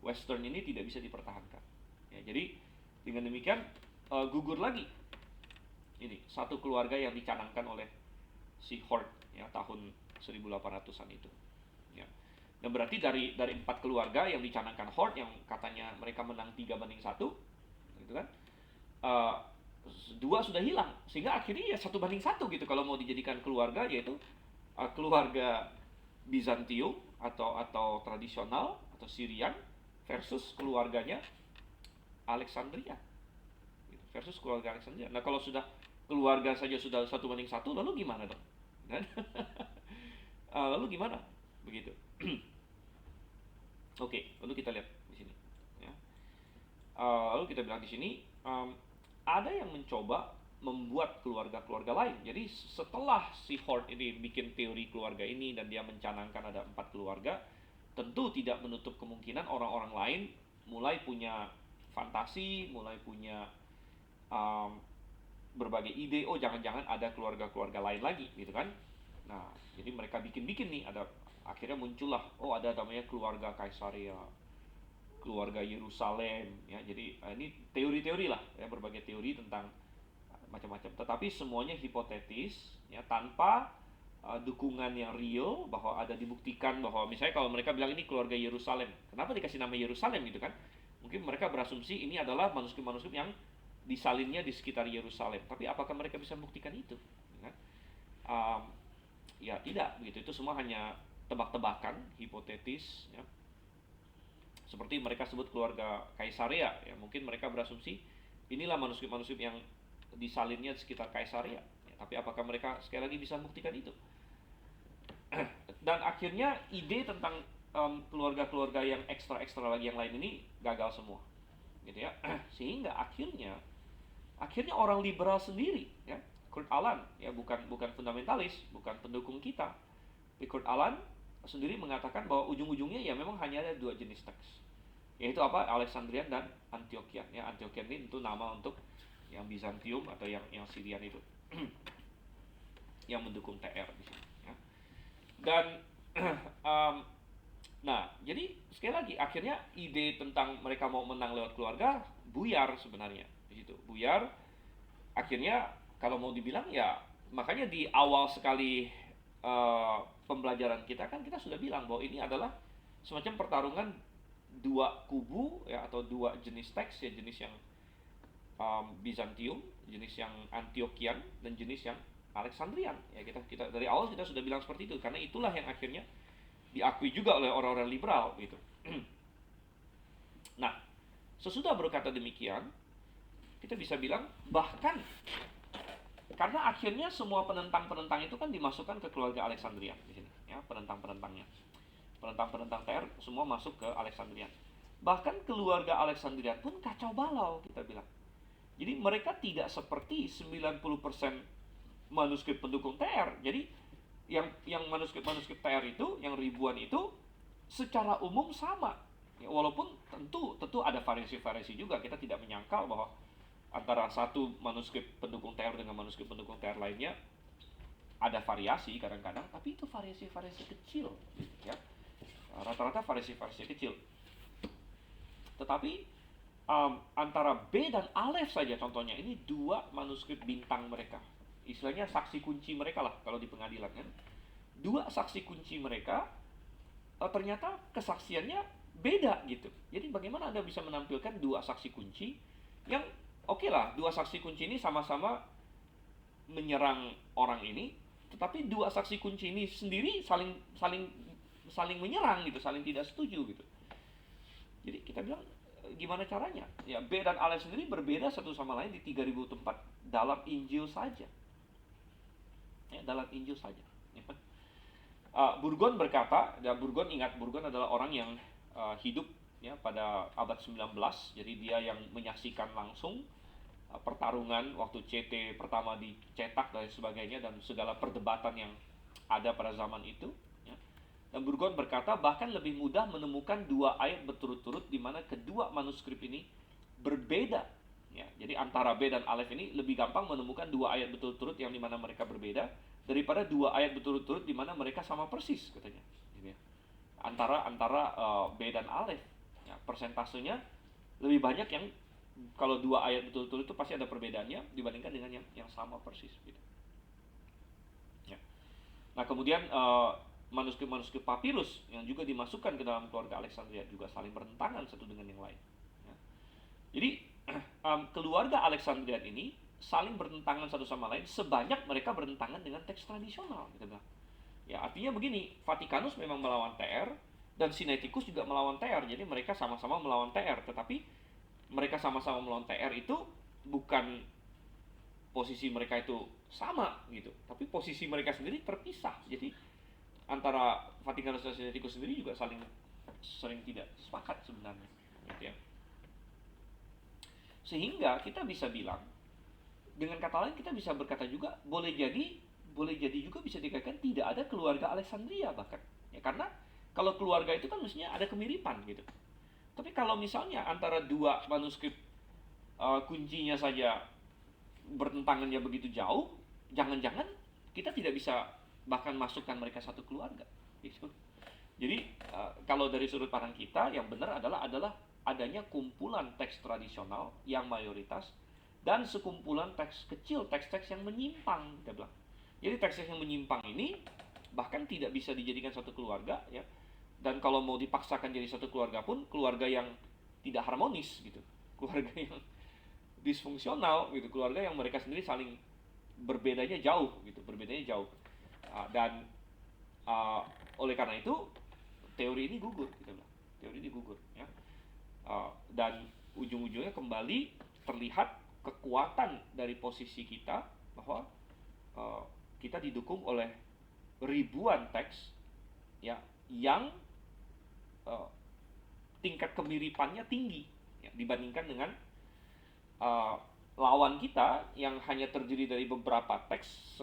Western ini tidak bisa dipertahankan. Ya, jadi dengan demikian gugur lagi ini satu keluarga yang dicanangkan oleh si Hort ya tahun 1800-an itu. Ya. Dan berarti dari 4 keluarga yang dicanangkan Hort yang katanya mereka menang 3-1, gitu kan? Uh, 2 sudah hilang sehingga akhirnya ya 1-1 gitu kalau mau dijadikan keluarga, yaitu keluarga Bizantium atau tradisional atau Syrian versus keluarganya Alexandria gitu, versus keluarga Alexandria. Nah kalau sudah keluarga saja sudah 1-1, lalu gimana dong? Lalu gimana begitu? Oke, lalu kita lihat di sini ya. Lalu kita bilang di sini ada yang mencoba membuat keluarga-keluarga lain. Jadi setelah si Hort ini bikin teori keluarga ini dan dia mencanangkan ada 4 keluarga, tentu tidak menutup kemungkinan orang-orang lain mulai punya fantasi, mulai punya berbagai ide. Oh jangan-jangan ada keluarga-keluarga lain lagi gitu kan. Nah jadi mereka bikin-bikin nih, ada akhirnya muncullah, oh ada namanya keluarga Kaisaria, keluarga Yerusalem ya. Jadi ini teori-teori lah ya, berbagai teori tentang macam-macam, tetapi semuanya hipotetis ya, tanpa dukungan yang real bahwa ada dibuktikan bahwa misalnya kalau mereka bilang ini keluarga Yerusalem, kenapa dikasih nama Yerusalem gitu kan? Mungkin mereka berasumsi ini adalah manuskrip-manuskrip yang disalinnya di sekitar Yerusalem, tapi apakah mereka bisa membuktikan itu? Ya, ya tidak begitu, itu semua hanya tebak-tebakan, hipotetis ya. Seperti mereka sebut keluarga Kaisaria ya, mungkin mereka berasumsi inilah manuskrip-manuskrip yang disalinnya di sekitar Kaisaria ya, tapi apakah mereka sekali lagi bisa membuktikan itu? Dan akhirnya ide tentang keluarga-keluarga yang ekstra lagi yang lain ini gagal semua gitu ya. Sehingga akhirnya orang liberal sendiri ya, Kurt Aland ya, bukan fundamentalis, bukan pendukung kita, Kurt Aland sendiri mengatakan bahwa ujung-ujungnya ya memang hanya ada 2 jenis teks, yaitu apa? Alexandrian dan Antiochian ya. Antiochian ini tentu nama untuk yang Bizantium atau yang Syrian itu yang mendukung TR di sini ya. Dan nah jadi sekali lagi akhirnya ide tentang mereka mau menang lewat keluarga buyar sebenarnya di situ, buyar. Akhirnya kalau mau dibilang ya, makanya di awal sekali pembelajaran kita kan kita sudah bilang bahwa ini adalah semacam pertarungan 2 kubu ya, atau 2 jenis teks ya, jenis yang Bizantium, jenis yang Antiochian, dan jenis yang Alexandrian ya. Kita dari awal kita sudah bilang seperti itu, karena itulah yang akhirnya diakui juga oleh orang-orang liberal gitu. Nah, sesudah berkata demikian, kita bisa bilang bahkan karena akhirnya semua penentang-penentang itu kan dimasukkan ke keluarga Alexandrian di sini ya, penentang-penentangnya. Penentang-penentang TR semua masuk ke Alexandrian. Bahkan keluarga Alexandrian pun kacau balau kita bilang. Jadi mereka tidak seperti 90% manuskrip pendukung TR. Jadi yang manuskrip TR itu, yang ribuan itu secara umum sama. Ya, walaupun tentu ada variasi-variasi juga. Kita tidak menyangkal bahwa antara satu manuskrip pendukung TR dengan manuskrip pendukung TR lainnya ada variasi kadang-kadang, tapi itu variasi-variasi kecil ya. Rata-rata variasi-variasi kecil. Tetapi antara B dan Alef saja contohnya, ini 2 manuskrip bintang mereka. Istilahnya saksi kunci mereka lah kalau di pengadilan kan. 2 saksi kunci mereka ternyata kesaksiannya beda gitu. Jadi bagaimana Anda bisa menampilkan 2 saksi kunci yang oke lah, 2 saksi kunci ini sama-sama menyerang orang ini, tetapi 2 saksi kunci ini sendiri saling menyerang gitu, saling tidak setuju gitu. Jadi kita bilang gimana caranya? Ya B dan Alef sendiri berbeda satu sama lain di 3000 tempat dalam Injil saja. Ya, dalam Injil saja. Burgon berkata, dan Burgon ingat, Burgon adalah orang yang hidup ya pada abad 19, jadi dia yang menyaksikan langsung pertarungan waktu CT pertama dicetak dan sebagainya, dan segala perdebatan yang ada pada zaman itu ya. Dan Burgon berkata bahkan lebih mudah menemukan 2 ayat berturut-turut di mana kedua manuskrip ini berbeda ya. Jadi antara B dan Alef ini lebih gampang menemukan 2 ayat berturut-turut yang di mana mereka berbeda daripada 2 ayat berturut-turut di mana mereka sama persis katanya. Gitu ya. Antara B dan Alef, ya, persentasenya lebih banyak yang kalau 2 ayat berturut-turut itu pasti ada perbedaannya dibandingkan dengan yang sama persis. Gitu. Ya. Nah kemudian manuskrip-manuskrip papirus yang juga dimasukkan ke dalam keluarga Alexandria juga saling bertentangan satu dengan yang lain. Ya. Jadi keluarga Alexandria ini saling bertentangan satu sama lain sebanyak mereka bertentangan dengan teks tradisional. Gitu. Ya artinya begini, Vatikanus memang melawan TR dan Sinaiticus juga melawan TR. Jadi mereka sama-sama melawan TR, tetapi mereka sama-sama melawan TR itu bukan posisi mereka itu sama gitu, tapi posisi mereka sendiri terpisah. Jadi antara Vatikanus dan Sinaiticus sendiri juga sering tidak sepakat sebenarnya, gitu ya. Sehingga kita bisa bilang, dengan kata lain kita bisa berkata juga boleh jadi juga bisa dikatakan tidak ada keluarga Alexandria bahkan. Ya karena kalau keluarga itu kan mestinya ada kemiripan gitu. Tapi kalau misalnya antara dua manuskrip kuncinya saja bertentangannya begitu jauh, jangan-jangan kita tidak bisa bahkan masukkan mereka satu keluarga. Gitu. Jadi kalau dari sudut pandang kita yang benar adalah adanya kumpulan teks tradisional yang mayoritas dan sekumpulan teks kecil, teks-teks yang menyimpang, kita bilang. Jadi teks-teks yang menyimpang ini bahkan tidak bisa dijadikan satu keluarga, ya. Dan kalau mau dipaksakan jadi satu keluarga pun keluarga yang tidak harmonis gitu, keluarga yang disfungsional gitu, keluarga yang mereka sendiri saling berbedanya jauh gitu, dan oleh karena itu teori ini gugur, kita bilang. Teori ini gugur, ya. Dan ujung-ujungnya kembali terlihat kekuatan dari posisi kita bahwa kita didukung oleh ribuan teks, ya, yang tingkat kemiripannya tinggi, ya, dibandingkan dengan lawan kita yang hanya terdiri dari beberapa teks,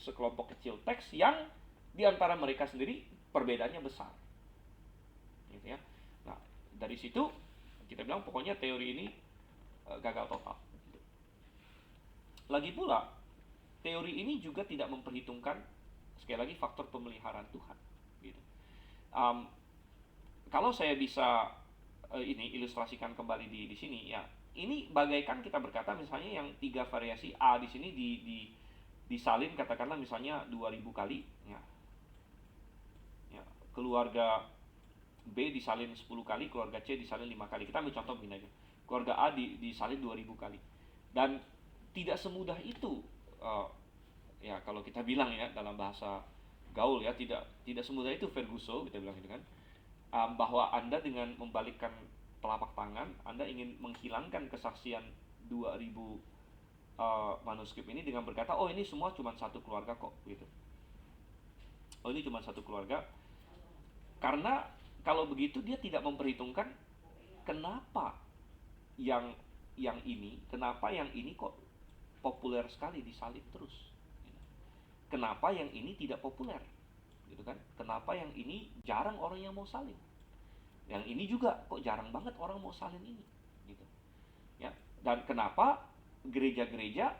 sekelompok kecil teks yang diantara mereka sendiri perbedaannya besar, gitu ya. Nah dari situ kita bilang pokoknya teori ini gagal total. Lagi pula teori ini juga tidak memperhitungkan sekali lagi faktor pemeliharaan Tuhan, gitu. Kalau saya bisa ini ilustrasikan kembali di sini, ya, ini bagaikan kita berkata misalnya yang 3 variasi A di sini disalin katakanlah misalnya 2000 kali, ya. Ya, keluarga B disalin 10 kali, keluarga C disalin 5 kali. Kita ambil contoh begini aja. Keluarga A disalin 2000 kali. Dan tidak semudah itu, ya kalau kita bilang ya dalam bahasa gaul, ya, tidak semudah itu Ferguson, kita bilang gitu kan. Bahwa Anda dengan membalikkan telapak tangan, Anda ingin menghilangkan kesaksian 2000 manuskrip ini dengan berkata, oh ini semua cuma satu keluarga kok, gitu. Oh ini cuma satu keluarga. Karena kalau begitu dia tidak memperhitungkan kenapa kenapa yang ini kok populer sekali disalib terus. Kenapa yang ini tidak populer, gitu kan? Kenapa yang ini jarang orang yang mau salin? Yang ini juga kok jarang banget orang mau salin ini, gitu. Ya. Dan kenapa gereja-gereja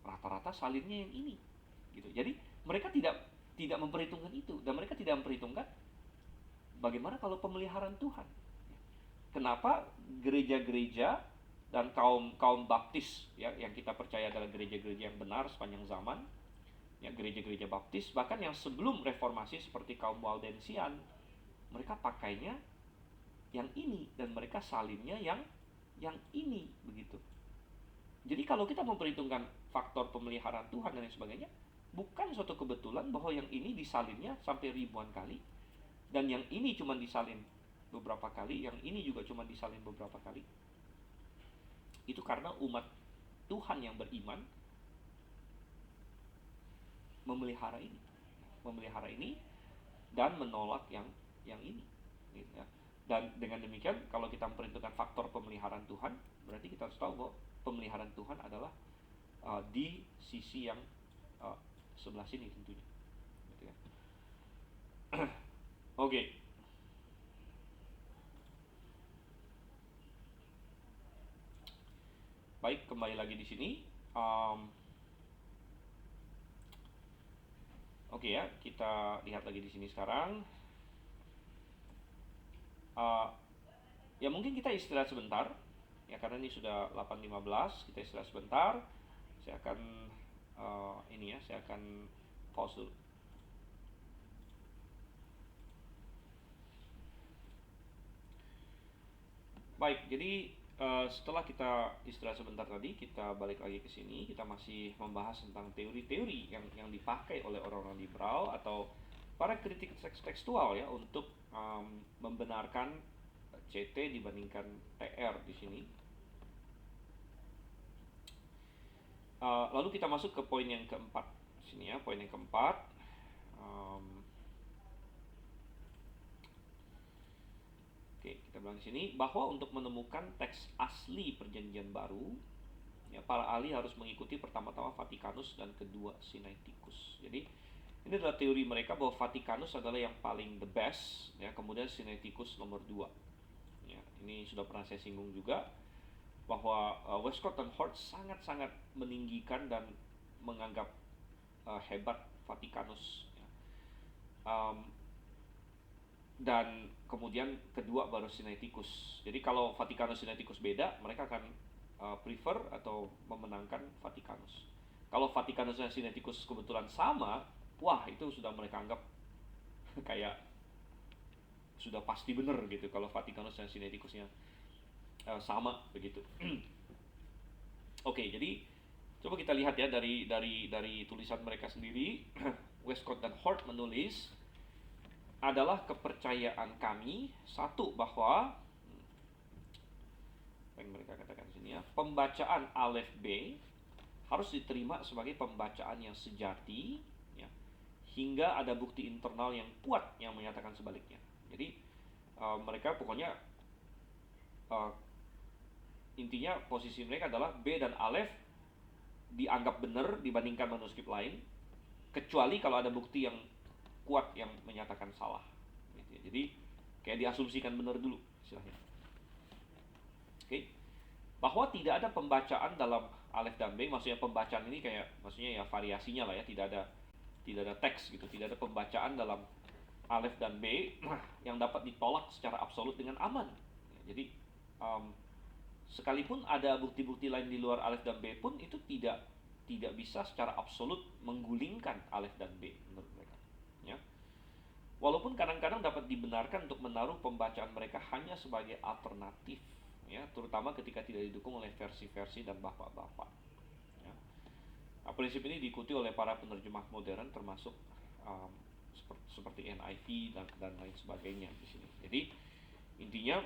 rata-rata salinnya yang ini, gitu. Jadi mereka tidak memperhitungkan itu, dan mereka tidak memperhitungkan bagaimana kalau pemeliharaan Tuhan. Kenapa gereja-gereja dan kaum baptis, ya, yang kita percaya adalah gereja-gereja yang benar sepanjang zaman, ya, gereja-gereja baptis bahkan yang sebelum reformasi seperti kaum Waldensian, mereka pakainya yang ini dan mereka salinnya yang ini, begitu. Jadi kalau kita memperhitungkan faktor pemeliharaan Tuhan dan lain sebagainya, bukan suatu kebetulan bahwa yang ini disalinnya sampai ribuan kali dan yang ini cuma disalin beberapa kali, yang ini juga cuma disalin beberapa kali. Itu karena umat Tuhan yang beriman memelihara ini dan menolak yang ini, gitu ya. Dan dengan demikian kalau kita memperhitungkan faktor pemeliharaan Tuhan, berarti kita harus tahu bahwa pemeliharaan Tuhan adalah di sisi yang sebelah sini tentunya, gitu ya. Oke. Baik, kembali lagi di sini. Oke ya, kita lihat lagi di sini sekarang. Uh, Ya mungkin kita istirahat sebentar. Ya karena ini sudah 8.15, kita istirahat sebentar. Saya akan saya akan pause dulu. Baik, jadi setelah kita istirahat sebentar tadi, kita balik lagi ke sini. Kita masih membahas tentang teori-teori yang dipakai oleh orang-orang liberal atau para kritik tekstual ya untuk membenarkan CT dibandingkan TR di sini. Lalu kita masuk ke poin yang keempat sini ya, poin yang keempat. Oke, kita bilang di sini bahwa untuk menemukan teks asli Perjanjian Baru, ya, para ahli harus mengikuti pertama-tama Vatikanus dan kedua Sinaiticus. Jadi ini adalah teori mereka bahwa Vatikanus adalah yang paling the best, ya, kemudian Sinaiticus nomor 2. Ya, ini sudah pernah saya singgung juga bahwa Westcott dan Hort sangat-sangat meninggikan dan menganggap hebat Vatikanus. Ya. Dan kemudian kedua baru Sinaiticus. Jadi kalau Vatikanus Sinaiticus beda, mereka akan prefer atau memenangkan Vatikanus. Kalau Vatikanus dan Sinaiticus kebetulan sama, wah itu sudah mereka anggap kayak sudah pasti benar gitu kalau Vatikanus dan Sinaiticusnya sama begitu. Oke, jadi coba kita lihat ya dari tulisan mereka sendiri. Westcott dan Hort menulis, adalah kepercayaan kami satu bahwa apa yang mereka katakan di sini ya, pembacaan Alef B harus diterima sebagai pembacaan yang sejati ya, hingga ada bukti internal yang kuat yang menyatakan sebaliknya. Jadi mereka pokoknya intinya posisi mereka adalah B dan Alef dianggap benar dibandingkan manuskrip lain, kecuali kalau ada bukti yang kuat yang menyatakan salah gitu ya. Jadi kayak diasumsikan benar dulu istilahnya. Oke. Bahwa tidak ada pembacaan dalam Alef dan B, maksudnya pembacaan ini kayak maksudnya ya variasinya lah ya, tidak ada teks gitu, tidak ada pembacaan dalam Alef dan B yang dapat ditolak secara absolut dengan aman. Jadi sekalipun ada bukti-bukti lain di luar Alef dan B pun itu tidak bisa secara absolut menggulingkan Alef dan B menurut mereka. Ya. Walaupun kadang-kadang dapat dibenarkan untuk menaruh pembacaan mereka hanya sebagai alternatif, ya, terutama ketika tidak didukung oleh versi-versi dan bapak-bapak. Ya. Nah, prinsip ini diikuti oleh para penerjemah modern, termasuk seperti NIV dan lain sebagainya di sini. Jadi intinya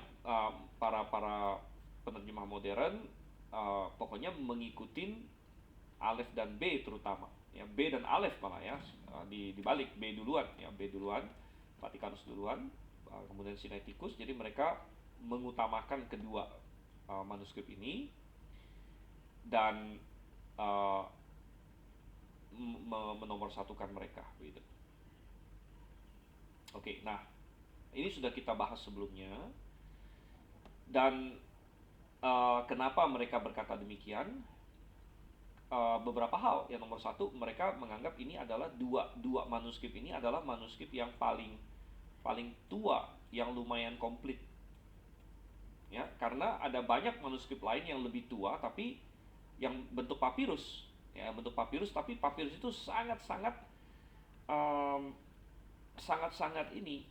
para penerjemah modern pokoknya mengikuti Alef dan B terutama. Ya, B dan Alef malah ya, dibalik B duluan ya, B duluan, Vatikanus duluan, kemudian Sinaiticus. Jadi mereka mengutamakan kedua manuskrip ini dan menomorsatukan mereka begitu. Oke, nah ini sudah kita bahas sebelumnya dan kenapa mereka berkata demikian? Beberapa hal. Yang nomor satu, mereka menganggap ini adalah dua manuskrip ini adalah manuskrip yang paling tua, yang lumayan komplit ya, karena ada banyak manuskrip lain yang lebih tua tapi yang bentuk papirus ya, tapi papirus itu sangat-sangat ini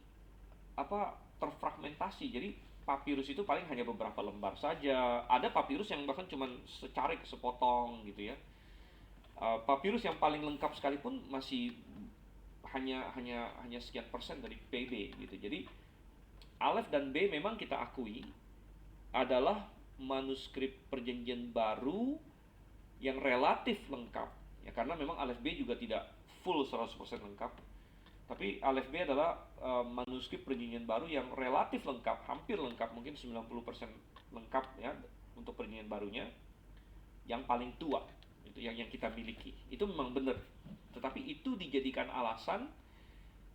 terfragmentasi. Jadi papirus itu paling hanya beberapa lembar saja. Ada papirus yang bahkan cuma secarik, sepotong gitu ya. Papirus yang paling lengkap sekalipun masih hanya sekian persen dari PB gitu. Jadi Alef dan B memang kita akui adalah manuskrip Perjanjian Baru yang relatif lengkap ya, karena memang Alef B juga tidak full 100% lengkap. Tapi Alef B adalah manuskrip Perjanjian Baru yang relatif lengkap, hampir lengkap, mungkin 90% lengkap ya untuk Perjanjian Barunya, yang paling tua itu yang kita miliki. Itu memang benar. Tetapi itu dijadikan alasan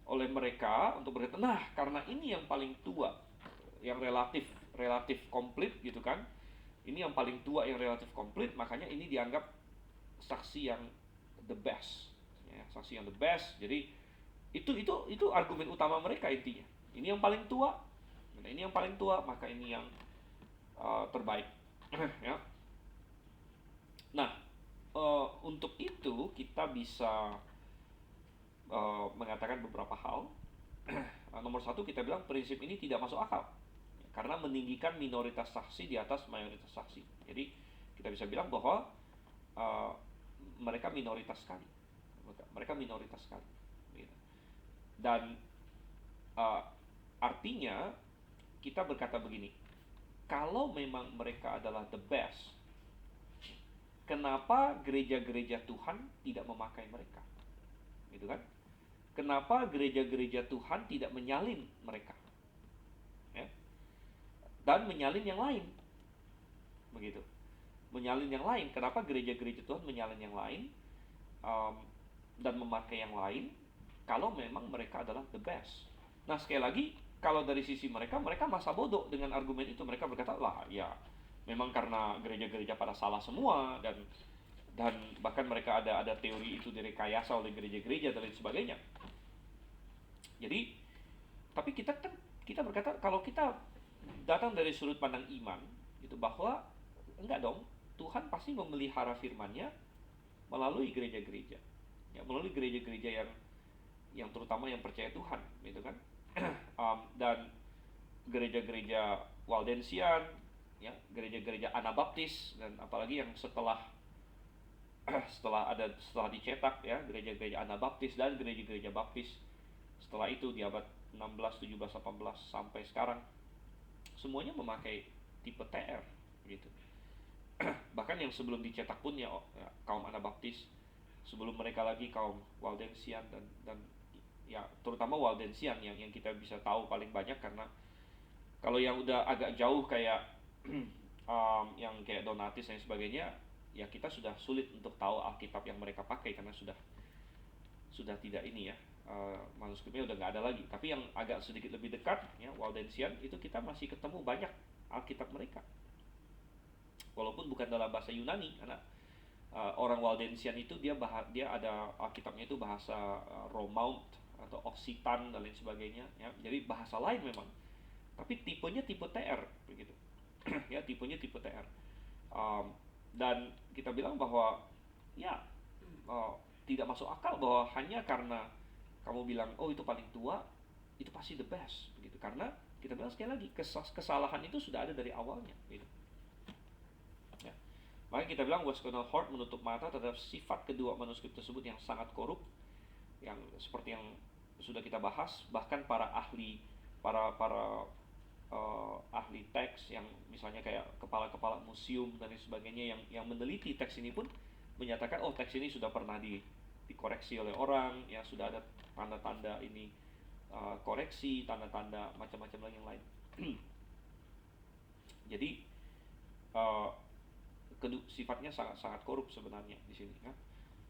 oleh mereka untuk berkata, nah karena ini yang paling tua, yang relatif komplit gitu kan. Ini yang paling tua yang relatif komplit, makanya ini dianggap saksi yang the best ya, saksi yang the best. Jadi itu argumen utama mereka intinya. Ini yang paling tua, ini yang paling tua, maka ini yang terbaik. Ya. Nah, untuk itu kita bisa mengatakan beberapa hal. Nomor satu, kita bilang prinsip ini tidak masuk akal karena meninggikan minoritas saksi di atas mayoritas saksi. Jadi kita bisa bilang bahwa mereka minoritas sekali, mereka minoritas sekali. Dan artinya kita berkata begini, kalau memang mereka adalah the best, kenapa gereja-gereja Tuhan tidak memakai mereka? Gitu kan? Kenapa gereja-gereja Tuhan tidak menyalin mereka? Ya. Dan menyalin yang lain. Begitu. Menyalin yang lain. Kenapa gereja-gereja Tuhan menyalin yang lain dan memakai yang lain kalau memang mereka adalah the best? Nah, sekali lagi, kalau dari sisi mereka masa bodoh dengan argumen itu. Mereka berkata, lah ya memang karena gereja-gereja pada salah semua, dan bahkan mereka ada teori itu direkayasa oleh gereja-gereja dan lain sebagainya. Jadi, tapi kita berkata, kalau kita datang dari sudut pandang iman, itu bahwa enggak dong, Tuhan pasti memelihara firman-Nya melalui gereja-gereja, ya, melalui gereja-gereja yang terutama yang percaya Tuhan, gitu kan. Dan gereja-gereja Waldensian, ya, gereja-gereja Anabaptis, dan apalagi yang setelah dicetak, ya, gereja-gereja Anabaptis dan gereja-gereja Baptis setelah itu di abad 16, 17, 18 sampai sekarang, semuanya memakai tipe TR gitu. Bahkan yang sebelum dicetak pun ya kaum Anabaptis, sebelum mereka lagi kaum Waldensian dan ya terutama Waldensian yang kita bisa tahu paling banyak, karena kalau yang udah agak jauh kayak yang kayak Donatis dan sebagainya, ya kita sudah sulit untuk tahu Alkitab yang mereka pakai karena sudah tidak ini ya, manuskripnya udah nggak ada lagi. Tapi yang agak sedikit lebih dekat, ya, Waldensian, itu kita masih ketemu banyak Alkitab mereka, walaupun bukan dalam bahasa Yunani, karena orang Waldensian itu dia ada Alkitabnya itu bahasa Romaut atau Occitan dan lain sebagainya, ya. Jadi bahasa lain memang, tapi tipenya tipe TR begitu. Ya, tipenya tipe TR. Dan kita bilang bahwa ya tidak masuk akal bahwa hanya karena kamu bilang oh itu paling tua, itu pasti the best begitu. Karena kita bilang sekali lagi, kesalahan itu sudah ada dari awalnya gitu. Ya. Maka kita bilang Westconnell Hort menutup mata terhadap sifat kedua manuskrip tersebut yang sangat korup, yang seperti yang sudah kita bahas. Bahkan para ahli ahli teks yang misalnya kayak kepala-kepala museum dan sebagainya yang meneliti teks ini pun menyatakan oh teks ini sudah pernah dikoreksi oleh orang, ya, sudah ada tanda-tanda ini koreksi, tanda-tanda macam-macam lagi yang lain. Jadi sifatnya sangat-sangat korup sebenarnya di sini, ya.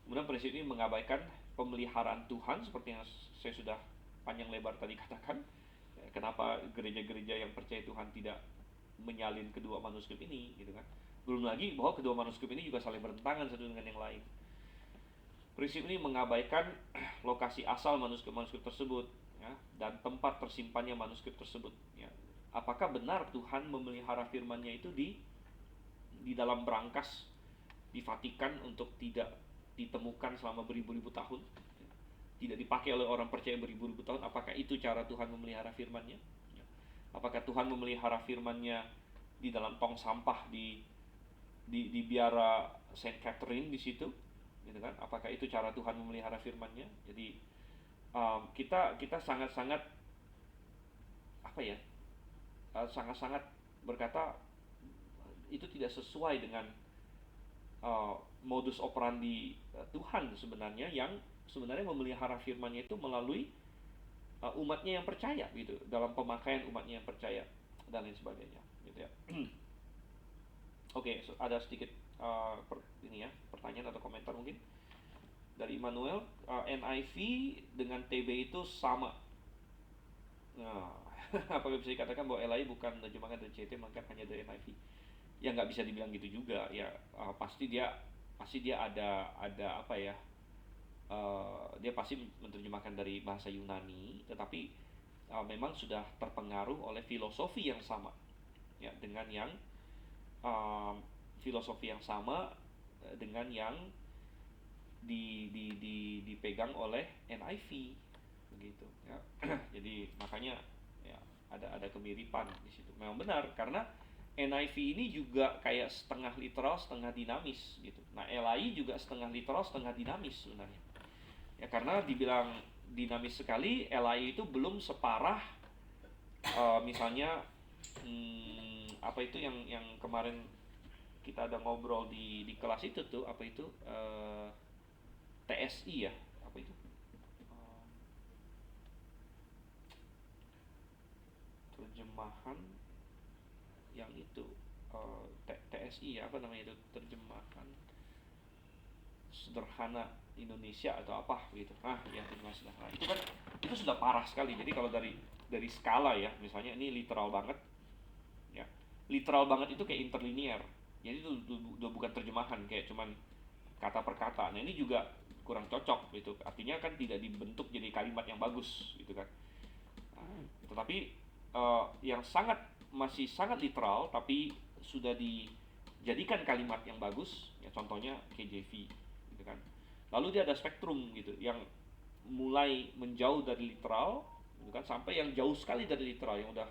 Kemudian prinsip ini mengabaikan pemeliharaan Tuhan seperti yang saya sudah panjang lebar tadi katakan. Kenapa gereja-gereja yang percaya Tuhan tidak menyalin kedua manuskrip ini, gitu kan? Belum lagi bahwa kedua manuskrip ini juga saling bertentangan satu dengan yang lain. Prinsip ini mengabaikan lokasi asal manuskrip-manuskrip tersebut, ya, dan tempat tersimpannya manuskrip tersebut. Ya. Apakah benar Tuhan memelihara firman-Nya itu di dalam brankas di Vatikan untuk tidak ditemukan selama beribu-ribu tahun, tidak dipakai oleh orang percaya beribu-ribu tahun? Apakah itu cara Tuhan memelihara firman-Nya? Apakah Tuhan memelihara firman-Nya di dalam tong sampah di biara Saint Catherine di situ, gitu kan? Apakah itu cara Tuhan memelihara firman-Nya? Jadi kita sangat-sangat apa ya? Sangat-sangat berkata itu tidak sesuai dengan modus operandi Tuhan sebenarnya, yang sebenarnya memelihara firman-Nya itu melalui umatnya yang percaya gitu, dalam pemakaian umatnya yang percaya dan lain sebagainya gitu ya. Oke, so ada sedikit ini ya, pertanyaan atau komentar mungkin dari Immanuel. NIV dengan TB itu sama. Nah, apakah bisa dikatakan bahwa LAI bukan terjemahan dari CT melainkan hanya dari NIV? Ya nggak bisa dibilang gitu juga ya. Pasti dia ada apa ya, dia pasti menerjemahkan dari bahasa Yunani, tetapi memang sudah terpengaruh oleh filosofi yang sama, ya, dengan yang filosofi yang sama dengan yang dipegang oleh NIV, begitu ya. Jadi makanya ya ada kemiripan di situ. Memang benar, karena NIV ini juga kayak setengah literal setengah dinamis gitu. Nah, LAI juga setengah literal setengah dinamis sebenarnya. Ya karena dibilang dinamis sekali, LAI itu belum separah misalnya apa itu yang kemarin kita ada ngobrol di kelas itu tuh, apa itu TSI ya, apa itu terjemahan yang itu TSI ya, apa namanya itu, terjemahan sederhana Indonesia atau apa gitu. Ya, terjemahan sederhana itu kan, itu sudah parah sekali. Jadi kalau dari skala ya, misalnya ini literal banget ya, literal banget itu kayak interlinear, jadi itu udah bukan terjemahan, kayak cuman kata per kata. Nah, ini juga kurang cocok gitu, artinya kan tidak dibentuk jadi kalimat yang bagus gitu kan. Tetapi yang masih sangat literal tapi sudah dijadikan kalimat yang bagus ya, contohnya KJV gitu kan. Lalu dia ada spektrum gitu, yang mulai menjauh dari literal gitu kan, sampai yang jauh sekali dari literal yang udah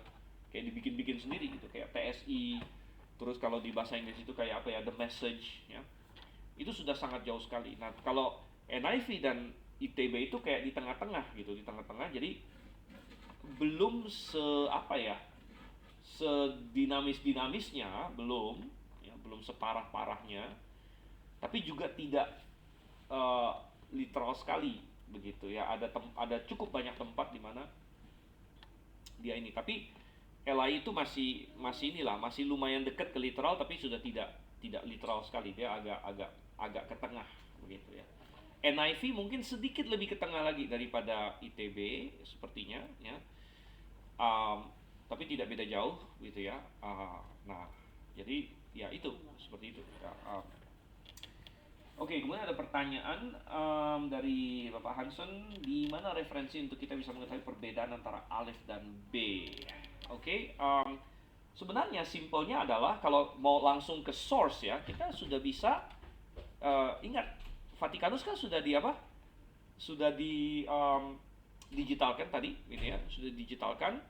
kayak dibikin-bikin sendiri gitu, kayak TSI. Terus kalau di bahasa Inggris itu kayak apa ya, The Message ya, itu sudah sangat jauh sekali. Nah, kalau NIV dan ITB itu kayak di tengah-tengah gitu, di tengah-tengah. Jadi belum apa ya, sedinamis-dinamisnya, belum ya, belum separah-parahnya, tapi juga tidak uh, literal sekali begitu ya. Ada cukup banyak tempat di mana dia ini, tapi LI itu masih inilah, masih lumayan dekat ke literal, tapi sudah tidak literal sekali. Dia agak ke tengah begitu ya. NIV mungkin sedikit lebih ke tengah lagi daripada ITB sepertinya ya. Tapi tidak beda jauh gitu ya. Nah, jadi ya itu seperti itu ya. Oke, kemudian ada pertanyaan dari Bapak Hansen, di mana referensi untuk kita bisa mengetahui perbedaan antara alif dan B? Oke, sebenarnya simpelnya adalah kalau mau langsung ke source ya, kita sudah bisa ingat, Vatikanus kan sudah di apa? Sudah di digitalkan tadi, gitu ya, sudah digitalkan,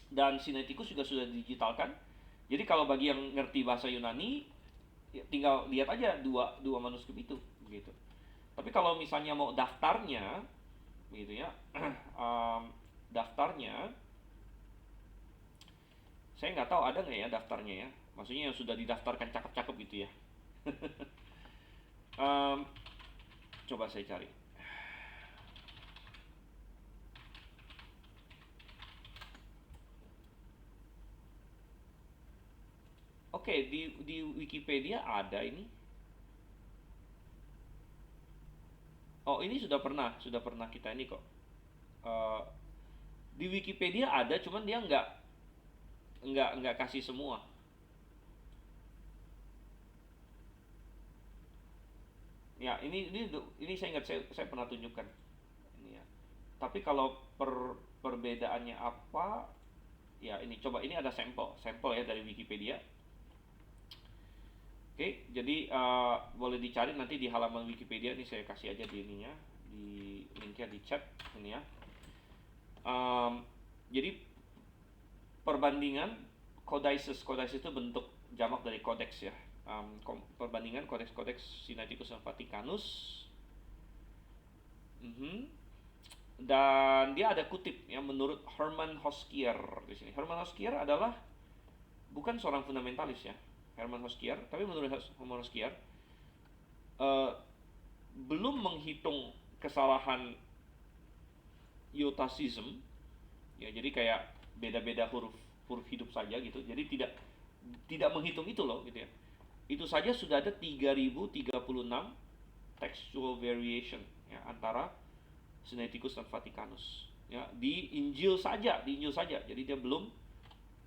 dan Sinaiticus juga sudah digitalkan. Jadi kalau bagi yang ngerti bahasa Yunani, ya tinggal lihat aja dua manuskrip itu, begitu. Tapi kalau misalnya mau daftarnya, begitu ya, daftarnya, saya nggak tahu ada nggak ya daftarnya ya. Maksudnya yang sudah didaftarkan cakep-cakep gitu ya. Coba saya cari. Oke, di Wikipedia ada ini. Oh, ini sudah pernah kita ini kok. Uh, di Wikipedia ada, cuman dia nggak kasih semua. Ya, ini saya ingat, saya pernah tunjukkan ini ya. Tapi kalau perbedaannya apa? Ya, ini coba, ini ada sampel ya dari Wikipedia. Oke, jadi boleh dicari nanti di halaman Wikipedia. Ini saya kasih aja di ininya, di linknya di chat ini ya. Jadi perbandingan kodaisis itu bentuk jamak dari kodeks ya. Perbandingan kodeks Sinaiticus dan Vatikanus. Dan dia ada kutip yang menurut Herman Hoskier di sini. Herman Hoskier adalah bukan seorang fundamentalis ya, Herman Hoskier, tapi menurut Herman Hoskier belum menghitung kesalahan iotasism ya, jadi kayak beda-beda huruf hidup saja gitu. Jadi tidak menghitung itu loh gitu ya. Itu saja sudah ada 3036 textual variation ya, antara Sinaiticus dan Vatikanus ya, di Injil saja. Jadi dia belum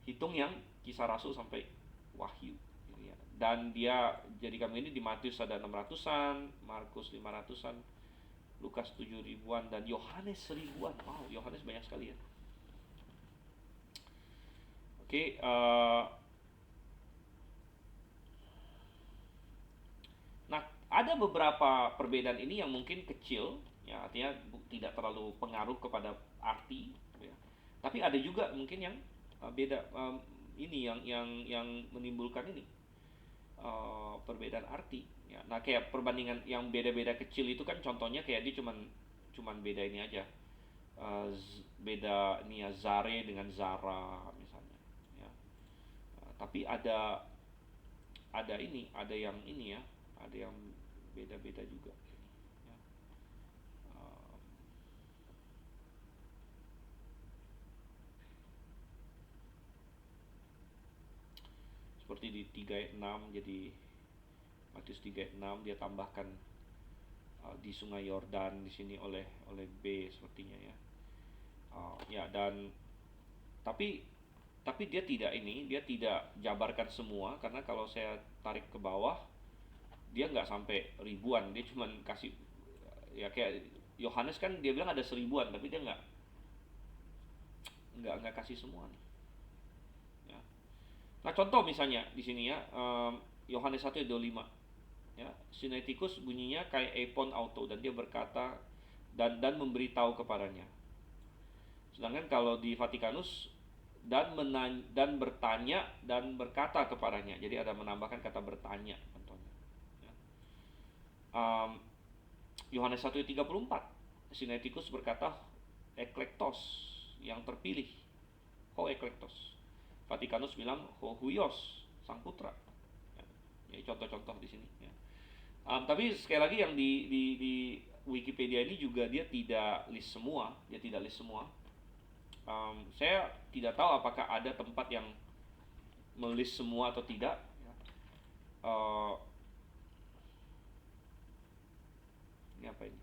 hitung yang Kisah Rasul sampai Wahyu gitu ya. Dan dia jadikan ini di Matius ada 600-an, Markus 500-an, Lukas 7 ribuan dan Yohanes 1000-an. Wow, Yohanes banyak sekali ya. Oke, nah ada beberapa perbedaan ini yang mungkin kecil, ya artinya tidak terlalu pengaruh kepada arti, ya. Tapi ada juga mungkin yang beda, ini yang menimbulkan ini perbedaan arti. Ya. Nah kayak perbandingan yang beda-beda kecil itu kan contohnya kayak dia cuman beda ini aja. Beda ini ya, Zare dengan Zara misalnya, ya. Tapi ada yang ini ya, ada yang beda-beda juga, ya. Uh, Seperti di 3 ayat 6, jadi Matius 3 ayat 6 dia tambahkan di Sungai Yordan di sini oleh B sepertinya ya. Ya dan tapi dia tidak jabarkan semua, karena kalau saya tarik ke bawah dia nggak sampai ribuan, dia cuman kasih, ya kayak Yohanes kan dia bilang ada 1000-an, tapi dia nggak kasih semua nih, ya. Nah contoh misalnya di sini ya, Yohanes 1 ayat 25, ya, Sinaiticus bunyinya kayak epon auto, dan dia berkata dan memberitahu kepadanya. Sedangkan kalau di Vatikanus dan bertanya dan berkata kepadanya, jadi ada menambahkan kata bertanya contohnya, ya. Yohanes 1 ayat 34, Sinaiticus berkata eklektos, yang terpilih, ho eklektos. Vatikanus bilang ho huios, sang putra, ya. Jadi contoh-contoh di sini, ya. Tapi sekali lagi yang di Wikipedia ini juga dia tidak list semua, saya tidak tahu apakah ada tempat yang melis semua atau tidak, ya. Ini apa ini?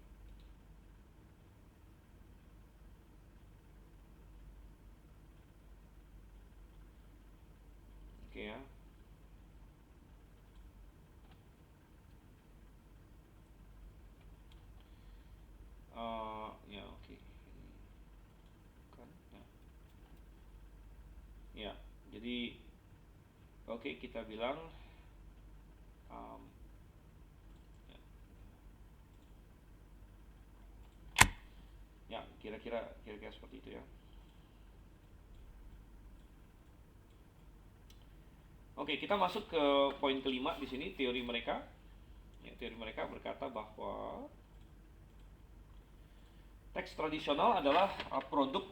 Oke, ya. Ya oke. Kan, ya. Ya, jadi oke kita bilang, um, ya kira-kira seperti itu ya. Oke, kita masuk ke poin kelima di sini, teori mereka. Ya, teori mereka berkata bahwa teks tradisional adalah produk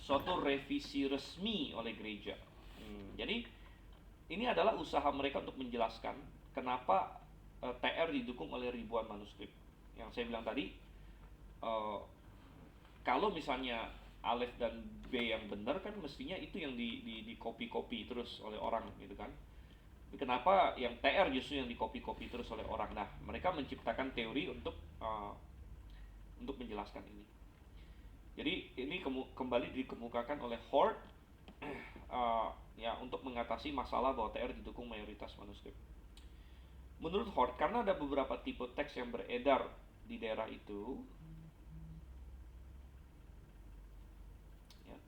suatu revisi resmi oleh gereja. Jadi ini adalah usaha mereka untuk menjelaskan kenapa TR didukung oleh ribuan manuskrip. Yang saya bilang tadi, kalau misalnya Aleph dan B yang benar kan mestinya itu yang di copy terus oleh orang gitu kan. Kenapa yang TR justru yang di copy terus oleh orang? Nah, mereka menciptakan teori untuk menjelaskan ini. Jadi ini kembali dikemukakan oleh Hort, ya, untuk mengatasi masalah bahwa TR didukung mayoritas manuskrip. Menurut Hort, karena ada beberapa tipe teks yang beredar di daerah itu, ya,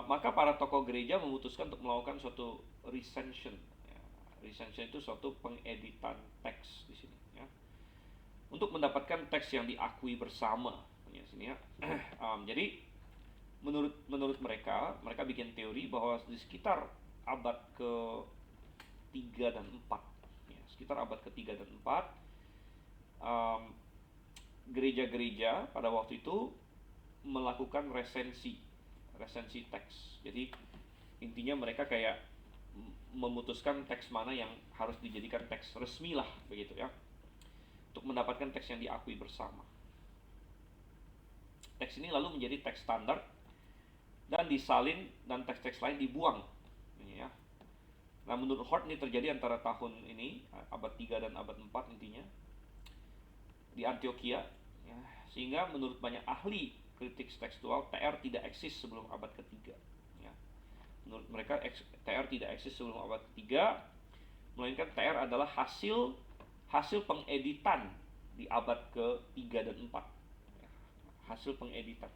maka para tokoh gereja memutuskan untuk melakukan suatu recension. Ya, recension itu suatu pengeditan teks di sini, ya, untuk mendapatkan teks yang diakui bersama. Ya, sini ya. Jadi menurut mereka bikin teori bahwa di sekitar abad ke-3 dan 4, ya, sekitar abad ke-3 dan 4, gereja-gereja pada waktu itu melakukan resensi teks. Jadi intinya mereka kayak memutuskan teks mana yang harus dijadikan teks resmi lah, begitu ya, untuk mendapatkan teks yang diakui bersama. Teks ini lalu menjadi teks standar dan disalin, dan teks-teks lain dibuang, ya. Nah, menurut Hort ini terjadi antara tahun ini, abad 3 dan abad 4 intinya, di Antioquia, ya, sehingga menurut banyak ahli kritik tekstual, TR tidak eksis sebelum abad ketiga, ya. Menurut mereka TR tidak eksis sebelum abad ketiga, melainkan TR adalah hasil pengeditan di abad ke-3 dan 4. hasil pengeditan.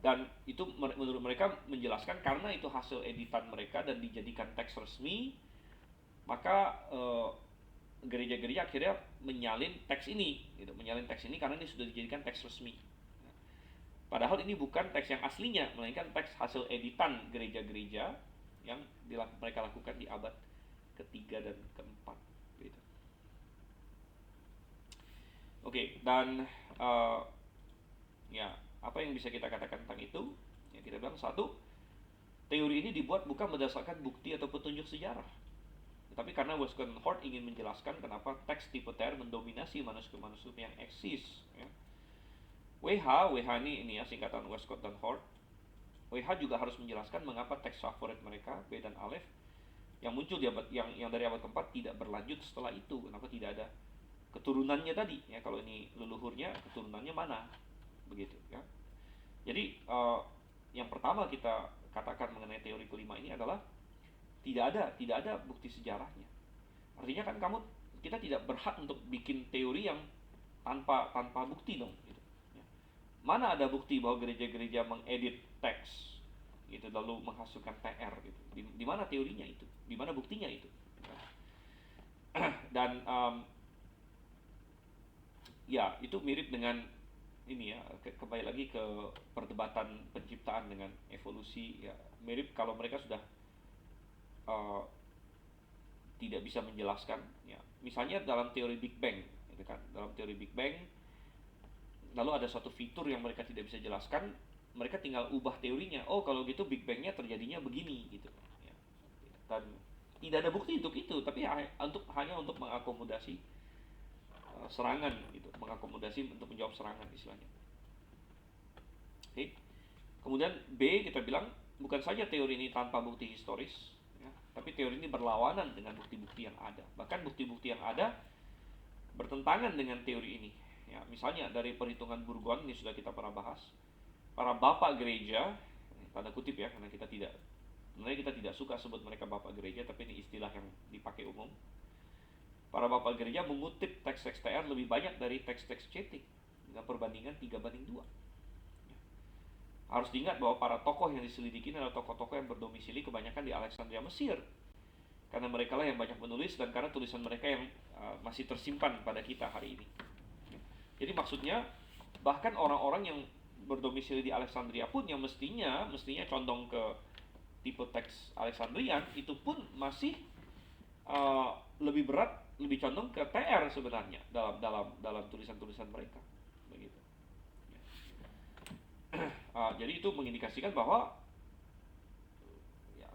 Dan itu menurut mereka menjelaskan karena itu hasil editan mereka dan dijadikan teks resmi, maka gereja-gereja akhirnya menyalin teks ini, gitu, menyalin teks ini karena ini sudah dijadikan teks resmi. Padahal ini bukan teks yang aslinya, melainkan teks hasil editan gereja-gereja yang mereka lakukan di abad ketiga dan keempat. Gitu. Oke, dan ya apa yang bisa kita katakan tentang itu? Ya, kita bilang satu, teori ini dibuat bukan berdasarkan bukti atau petunjuk sejarah, tetapi karena Westcott dan Hort ingin menjelaskan kenapa teks tipe TR mendominasi manuskrip-manuskrip yang eksis. Ya. WH ini ya singkatan Westcott dan Hort. WH juga harus menjelaskan mengapa teks favorit mereka B dan Aleph yang muncul di abad yang dari abad keempat tidak berlanjut setelah itu. Kenapa tidak ada keturunannya tadi? Ya, kalau ini leluhurnya, keturunannya mana? Begitu ya. Jadi yang pertama kita katakan mengenai teori kelima ini adalah tidak ada bukti sejarahnya. Artinya kan kita tidak berhak untuk bikin teori yang tanpa bukti dong. Gitu. Ya. Mana ada bukti bahwa gereja-gereja mengedit teks gitu lalu menghasilkan TR gitu? Di mana teorinya itu? Di mana buktinya itu? Dan ya itu mirip dengan ini ya, kembali lagi ke perdebatan penciptaan dengan evolusi ya, mirip kalau mereka sudah tidak bisa menjelaskan ya. Misalnya dalam teori Big Bang gitu kan. Dalam teori Big Bang lalu ada suatu fitur yang mereka tidak bisa jelaskan, mereka tinggal ubah teorinya. Oh, kalau gitu Big Bang-nya terjadinya begini gitu ya. Dan tidak ada bukti untuk itu, tapi hanya untuk mengakomodasi serangan gitu, mengakomodasi untuk menjawab serangan istilahnya. Oke. Kemudian B kita bilang bukan saja teori ini tanpa bukti historis, ya, tapi teori ini berlawanan dengan bukti-bukti yang ada. Bahkan bukti-bukti yang ada bertentangan dengan teori ini. Ya, misalnya dari perhitungan Burgon, ini sudah kita pernah bahas. Para bapak gereja, tanda kutip ya, karena sebenarnya kita tidak suka sebut mereka bapak gereja, tapi ini istilah yang dipakai umum. Para bapak gereja mengutip teks-teks TR lebih banyak dari teks-teks cetik dengan perbandingan 3:2. Harus diingat bahwa para tokoh yang diselidiki adalah tokoh-tokoh yang berdomisili kebanyakan di Alexandria, Mesir. Karena mereka lah yang banyak menulis dan karena tulisan mereka yang masih tersimpan pada kita hari ini. Jadi maksudnya bahkan orang-orang yang berdomisili di Alexandria pun yang mestinya condong ke tipe teks Alexandrian itu pun masih lebih berat, lebih condong ke TR sebenarnya dalam tulisan-tulisan mereka. Begitu. Jadi itu mengindikasikan bahwa ya,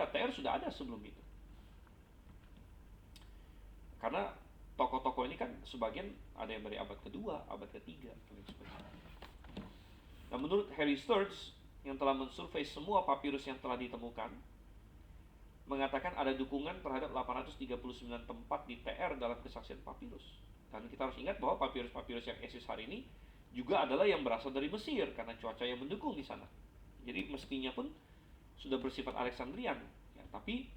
TR sudah ada sebelum itu. Karena tokoh-tokoh ini kan sebagian ada yang dari abad kedua, abad ketiga, dan sebagainya. Nah, menurut Harry Sturz yang telah mensurvei semua papirus yang telah ditemukan, mengatakan ada dukungan terhadap 839 tempat di TR dalam kesaksian papirus. Dan kita harus ingat bahwa papirus-papirus yang eksis hari ini juga adalah yang berasal dari Mesir karena cuaca yang mendukung di sana. Jadi mestinya pun sudah bersifat Alexandrian, ya, tapi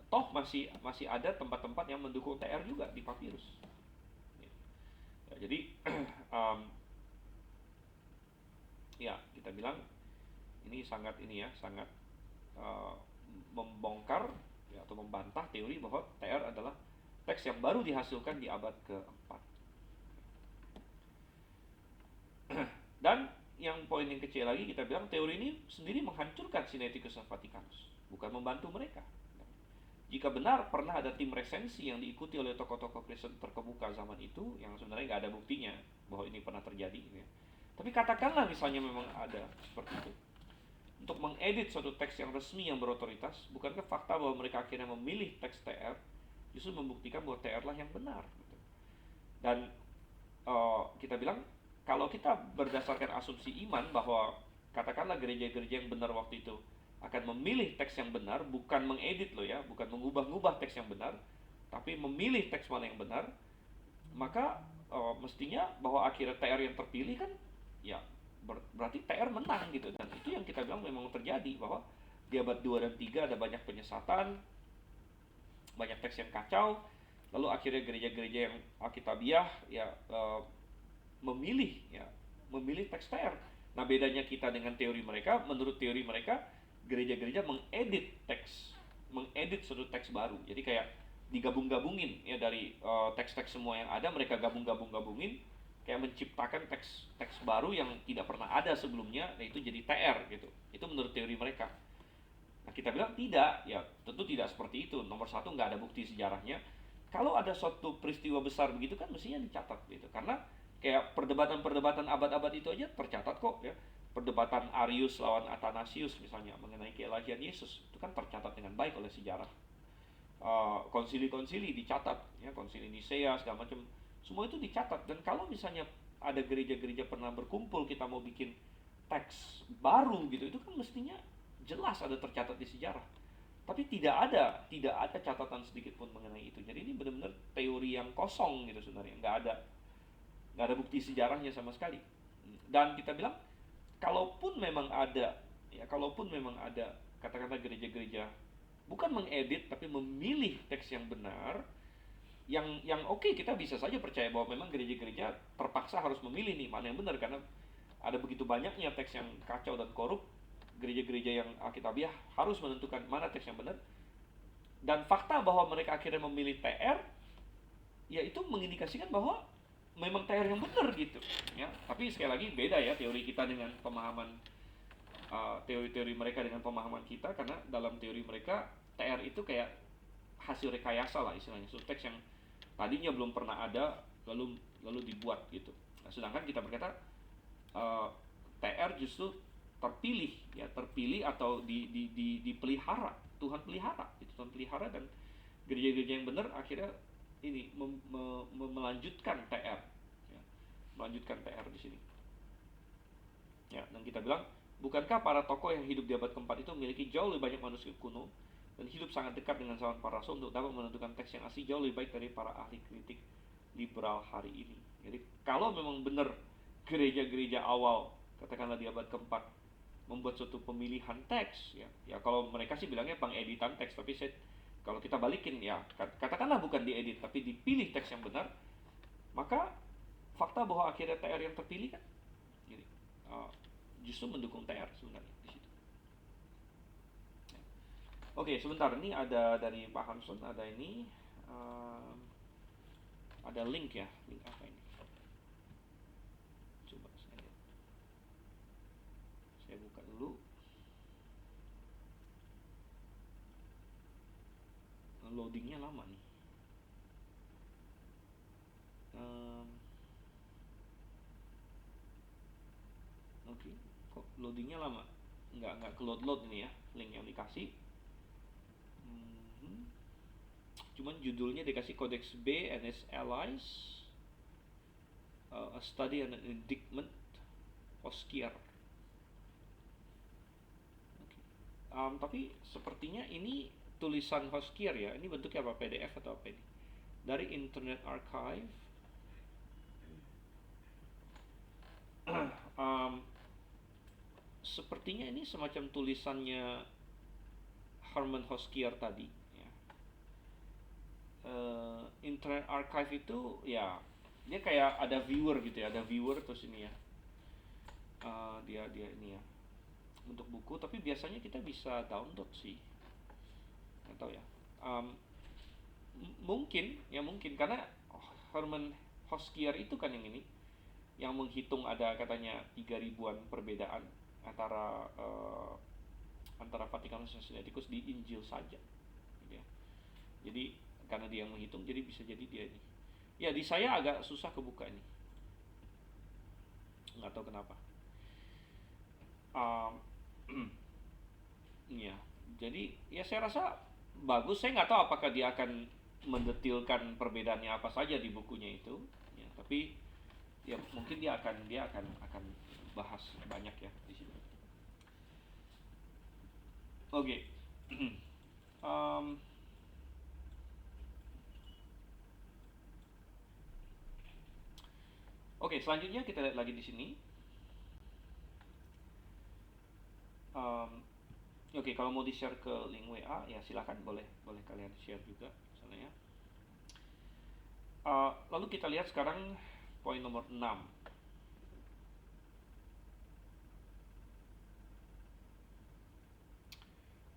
toh masih ada tempat-tempat yang mendukung TR juga di papirus. Ya, jadi ya kita bilang ini sangat membongkar ya, atau membantah teori bahwa TR adalah teks yang baru dihasilkan di abad keempat. Dan yang poin yang kecil lagi kita bilang teori ini sendiri menghancurkan Sinaiticus Vaticanus, bukan membantu mereka. Jika benar pernah ada tim resensi yang diikuti oleh tokoh-tokoh Kristen terkemuka zaman itu, yang sebenarnya nggak ada buktinya bahwa ini pernah terjadi, ya. Tapi katakanlah misalnya memang ada seperti itu, untuk mengedit suatu teks yang resmi yang berotoritas, bukankah fakta bahwa mereka akhirnya memilih teks TR justru membuktikan bahwa TR lah yang benar? Gitu. Dan kita bilang kalau kita berdasarkan asumsi iman bahwa katakanlah gereja-gereja yang benar waktu itu akan memilih teks yang benar, bukan mengedit loh ya, bukan mengubah-ubah teks yang benar, tapi memilih teks mana yang benar, maka mestinya bahwa akhirnya TR yang terpilih kan ya berarti TR menang gitu. Dan itu yang kita bilang memang terjadi, bahwa di abad 2 dan 3 ada banyak penyesatan, banyak teks yang kacau, Lalu akhirnya gereja-gereja yang Alkitabiah ya memilih teks TR. Nah, bedanya kita dengan teori mereka, menurut teori mereka gereja-gereja mengedit suatu teks baru. Jadi kayak digabung-gabungin ya dari teks-teks semua yang ada, mereka gabungin kayak menciptakan teks baru yang tidak pernah ada sebelumnya, nah itu jadi TR gitu. Itu menurut teori mereka. Nah, kita bilang tidak, ya tentu tidak seperti itu. Nomor satu, nggak ada bukti sejarahnya. Kalau ada suatu peristiwa besar begitu kan mestinya dicatat gitu. Karena kayak perdebatan-perdebatan abad-abad itu aja tercatat kok ya. Perdebatan Arius lawan Athanasius misalnya mengenai keelahian Yesus itu kan tercatat dengan baik oleh sejarah. Konsili-konsili dicatat ya, konsili Nisea segala macam, semua itu dicatat. Dan kalau misalnya ada gereja-gereja pernah berkumpul kita mau bikin teks baru gitu, itu kan mestinya jelas ada tercatat di sejarah. Tapi tidak ada catatan sedikit pun mengenai itu. Jadi ini benar-benar teori yang kosong gitu sebenarnya, nggak ada bukti sejarahnya sama sekali. Dan kita bilang kalaupun memang ada kata-kata gereja-gereja bukan mengedit tapi memilih teks yang benar, yang oke, kita bisa saja percaya bahwa memang gereja-gereja terpaksa harus memilih nih mana yang benar karena ada begitu banyaknya teks yang kacau dan korup. Gereja-gereja yang Alkitabiah harus menentukan mana teks yang benar, dan fakta bahwa mereka akhirnya memilih TR ya itu mengindikasikan bahwa memang TR yang benar gitu ya. Tapi sekali lagi beda ya teori kita dengan pemahaman teori-teori mereka dengan pemahaman kita, karena dalam teori mereka TR itu kayak hasil rekayasa lah istilahnya, subteks yang tadinya belum pernah ada lalu dibuat gitu. Nah, sedangkan kita berkata TR justru terpilih atau dipelihara, Tuhan pelihara itu, Tuhan pelihara, dan gereja-gereja yang benar akhirnya ini melanjutkan TR ya, melanjutkan TR di sini ya. Dan kita bilang, bukankah para tokoh yang hidup di abad keempat itu memiliki jauh lebih banyak manuskrip kuno dan hidup sangat dekat dengan zaman para rasul untuk dapat menentukan teks yang asli jauh lebih baik dari para ahli kritik liberal hari ini. Jadi kalau memang benar gereja-gereja awal katakanlah di abad keempat membuat suatu pemilihan teks ya kalau mereka sih bilangnya pengeditan teks, tapi kalau kita balikin ya katakanlah bukan diedit tapi dipilih teks yang benar, maka fakta bahwa akhirnya TR yang terpilih kan jadi justru mendukung TR sebenarnya di situ. Oke, sebentar, ini ada dari Pak Hanson, ada ini ada link ya, link apa ini? Coba saya buka dulu. Loadingnya lama nih. Oke, kok loadingnya lama? Nggak ke load ini ya, link yang dikasih. Cuman judulnya dikasih Codex B and its Allies, a study and an indictment, Hoskier. Tapi sepertinya ini tulisan Hoskier ya. Ini bentuknya apa? PDF atau apa ini? Dari Internet Archive. Sepertinya ini semacam tulisannya Herman Hoskier tadi ya. Internet Archive itu ya dia kayak ada viewer gitu ya, ada viewer terus ini ya. Dia ini ya untuk buku, tapi biasanya kita bisa download sih, nggak tahu ya. Mungkin karena Herman Hoskier itu kan yang ini yang menghitung ada katanya 3.000-an perbedaan antara Vatikanus dan Sinaiticus di Injil saja gitu ya. Jadi karena dia yang menghitung, jadi bisa jadi dia ini ya. Di saya agak susah kebuka ini, nggak tahu kenapa. Ya, jadi ya saya rasa bagus. Saya nggak tahu apakah dia akan mendetilkan perbedaannya apa saja di bukunya itu ya, tapi ya mungkin dia akan bahas banyak ya di sini. Oke. Oke, selanjutnya kita lihat lagi di sini. Oke, kalau mau di-share ke link WA ya silakan, boleh kalian share juga misalnya ya. Lalu kita lihat sekarang poin nomor 6.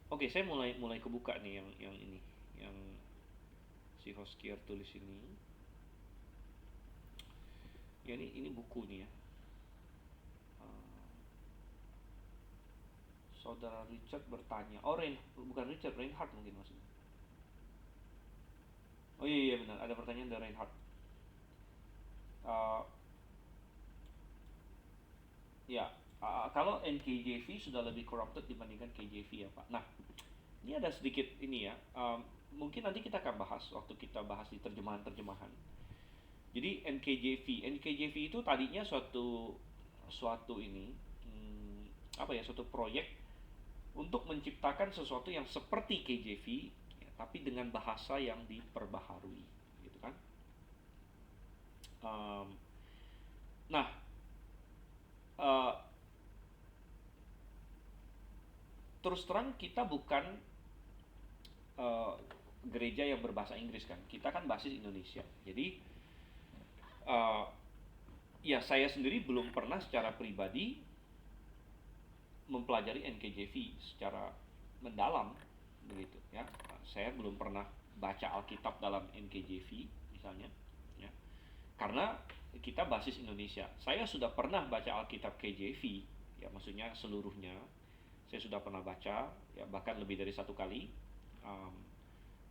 Oke, saya mulai kebuka nih yang ini, yang si Hoskier tulis ini. Ya ini buku nih ya. Saudara Richard bertanya. Oh, bukan Richard, Reinhard mungkin maksudnya. Oh iya benar, ada pertanyaan dari Reinhard. Uh, ya, kalau NKJV sudah lebih corrupted dibandingkan KJV ya Pak. Nah, ini ada sedikit ini ya. Mungkin nanti kita akan bahas waktu kita bahas di terjemahan-terjemahan. Jadi NKJV itu tadinya suatu ini suatu proyek untuk menciptakan sesuatu yang seperti KJV ya, tapi dengan bahasa yang diperbaharui, gitu kan? Nah, uh, terus terang kita bukan uh, gereja yang berbahasa Inggris kan, kita kan basis Indonesia. Jadi uh, ya saya sendiri belum pernah secara pribadi mempelajari NKJV secara mendalam begitu ya. Saya belum pernah baca Alkitab dalam NKJV misalnya ya. Karena kita basis Indonesia. Saya sudah pernah baca Alkitab KJV ya, maksudnya seluruhnya. Saya sudah pernah baca ya, bahkan lebih dari satu kali.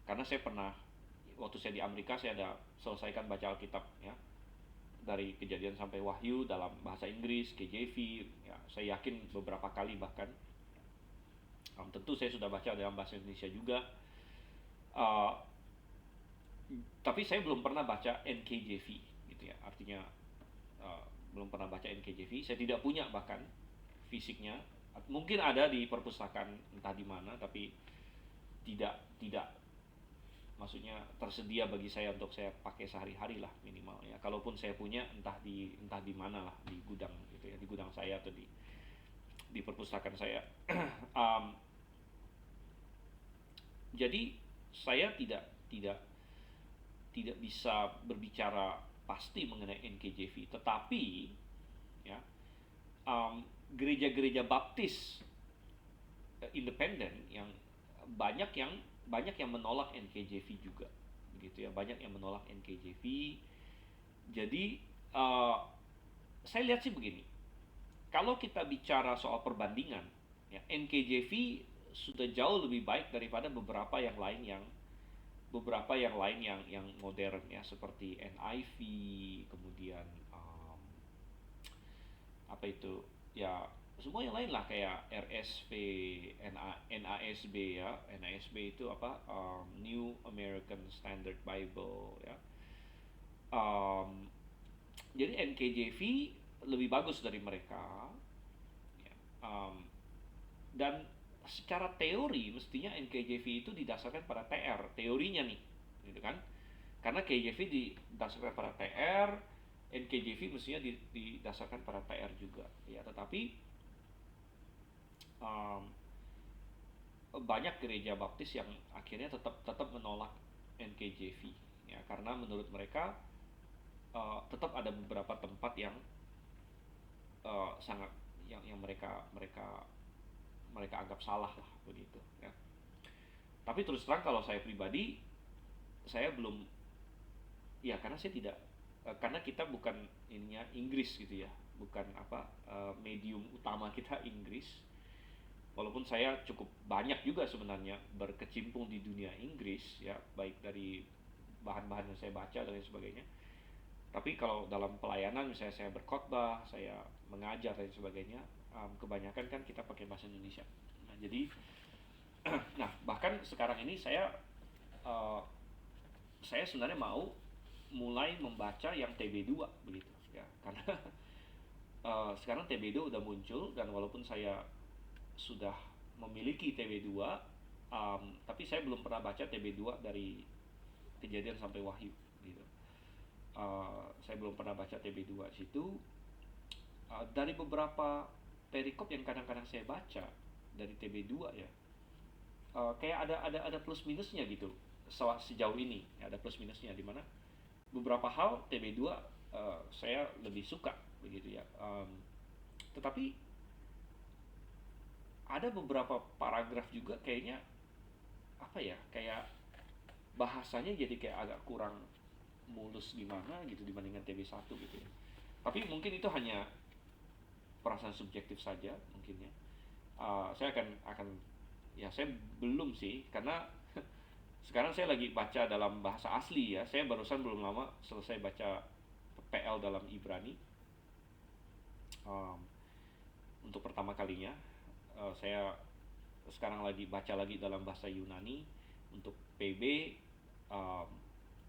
Karena saya pernah waktu saya di Amerika saya ada selesaikan baca Alkitab ya, dari Kejadian sampai Wahyu dalam bahasa Inggris KJV ya, saya yakin beberapa kali bahkan. Tentu saya sudah baca dalam bahasa Indonesia juga, tapi saya belum pernah baca NKJV gitu ya, artinya belum pernah baca NKJV. Saya tidak punya bahkan fisiknya, mungkin ada di perpustakaan entah di mana, tapi tidak maksudnya tersedia bagi saya untuk saya pakai sehari-hari lah minimal ya. Kalaupun saya punya entah di mana lah, di gudang gitu ya, di gudang saya atau di perpustakaan saya. Jadi saya tidak bisa berbicara pasti mengenai NKJV, tetapi ya, gereja-gereja baptis independen yang banyak yang menolak NKJV juga begitu ya, banyak yang menolak NKJV. Jadi saya lihat sih begini, kalau kita bicara soal perbandingan ya, NKJV sudah jauh lebih baik daripada beberapa yang lain yang modern ya, seperti NIV, kemudian apa itu ya, semua yang lain lah, kayak RSV, NASB ya. NASB itu apa, New American Standard Bible ya. Jadi NKJV lebih bagus dari mereka ya. Dan secara teori mestinya NKJV itu didasarkan pada TR teorinya nih gitu kan, karena KJV didasarkan pada TR, NKJV mestinya didasarkan pada TR juga ya. Tetapi banyak gereja baptis yang akhirnya tetap menolak NKJV ya, karena menurut mereka tetap ada beberapa tempat yang sangat yang mereka anggap salah lah begitu ya. Tapi terus terang kalau saya pribadi, saya belum ya, karena saya tidak karena kita bukan ininya Inggris gitu ya, bukan medium utama kita Inggris. Walaupun saya cukup banyak juga sebenarnya berkecimpung di dunia Inggris ya, baik dari bahan-bahan yang saya baca dan lain sebagainya. Tapi kalau dalam pelayanan misalnya saya berkhotbah, saya mengajar dan sebagainya, kebanyakan kan kita pakai bahasa Indonesia. Nah, jadi nah bahkan sekarang ini saya sebenarnya mau mulai membaca yang TB2 begitu ya, karena sekarang TB2 udah muncul, dan walaupun saya sudah memiliki TB2, tapi saya belum pernah baca TB2 dari Kejadian sampai Wahyu gitu. Saya belum pernah baca TB2 situ. Dari beberapa perikop yang kadang-kadang saya baca dari TB2 ya, kayak ada plus minusnya gitu sejauh ini ya, ada plus minusnya di mana beberapa hal TB2 saya lebih suka begitu ya. Tetapi ada beberapa paragraf juga kayaknya apa ya, kayak bahasanya jadi kayak agak kurang mulus gimana gitu dibandingkan TB1 gitu ya. Tapi mungkin itu hanya perasaan subjektif saja mungkin ya. Saya akan ya, saya belum sih, karena sekarang saya lagi baca dalam bahasa asli ya. Saya barusan belum lama selesai baca PL dalam Ibrani. Um, untuk pertama kalinya saya sekarang lagi baca lagi dalam bahasa Yunani untuk PB. um,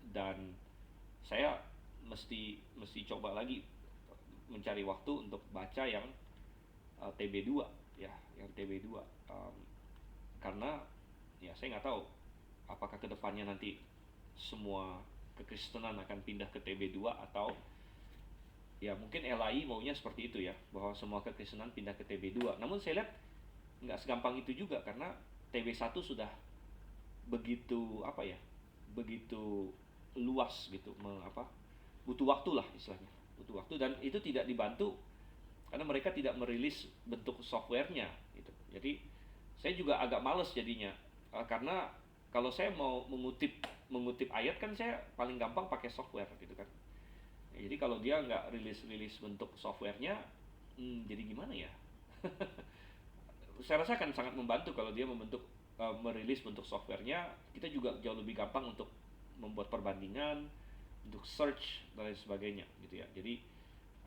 dan saya mesti mesti coba lagi mencari waktu untuk baca yang TB2 ya, yang TB2. Karena ya saya nggak tahu apakah kedepannya nanti semua kekristenan akan pindah ke TB2, atau ya mungkin LAI maunya seperti itu ya, bahwa semua kekristenan pindah ke TB2. Namun saya lihat nggak segampang itu juga, karena TB1 sudah begitu apa ya, begitu luas gitu, butuh waktu lah istilahnya, butuh waktu, dan itu tidak dibantu karena mereka tidak merilis bentuk softwarenya gitu. Jadi saya juga agak males jadinya, karena kalau saya mau mengutip ayat kan saya paling gampang pakai software gitu kan. Jadi kalau dia nggak rilis bentuk softwarenya, jadi gimana ya? Saya rasa akan sangat membantu kalau dia merilis bentuk softwarenya. Kita juga jauh lebih gampang untuk membuat perbandingan, untuk search dan lain sebagainya gitu ya. Jadi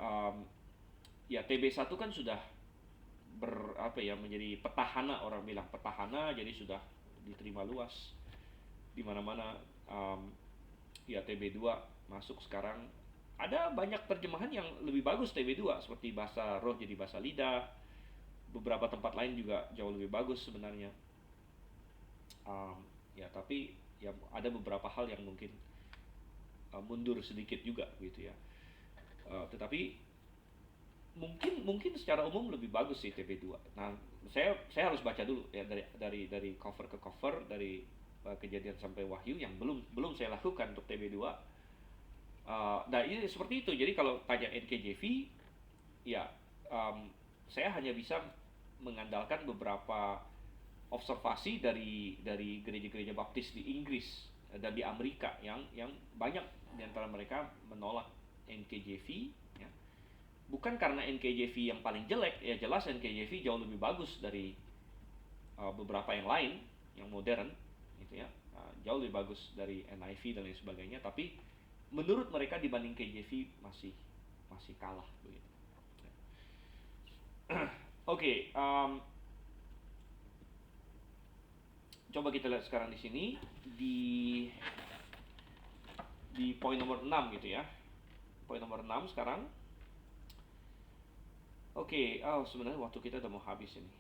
um, ya TB1 kan sudah menjadi petahana, orang bilang petahana, jadi sudah diterima luas di mana-mana. Ya TB2 masuk sekarang, ada banyak terjemahan yang lebih bagus TB2, seperti bahasa roh jadi bahasa lidah. Beberapa tempat lain juga jauh lebih bagus sebenarnya. Ya tapi ya ada beberapa hal yang mungkin mundur sedikit juga gitu ya. Tetapi mungkin secara umum lebih bagus sih TB2. Nah, saya harus baca dulu ya, dari cover ke cover, dari Kejadian sampai Wahyu, yang belum belum saya lakukan untuk TB2. Nah ini seperti itu. Jadi kalau tanya NKJV, ya saya hanya bisa mengandalkan beberapa observasi dari gereja-gereja baptis di Inggris dan di Amerika, yang banyak di antara mereka menolak NKJV ya. Bukan karena NKJV yang paling jelek, ya jelas NKJV jauh lebih bagus dari beberapa yang lain yang modern gitu ya. Jauh lebih bagus dari NIV dan lain sebagainya, tapi menurut mereka dibanding KJV masih masih kalah begitu. Oke, coba kita lihat sekarang di sini di poin nomor 6 gitu ya. Poin nomor 6 sekarang. Oke, sebenarnya waktu kita udah mau habis ini.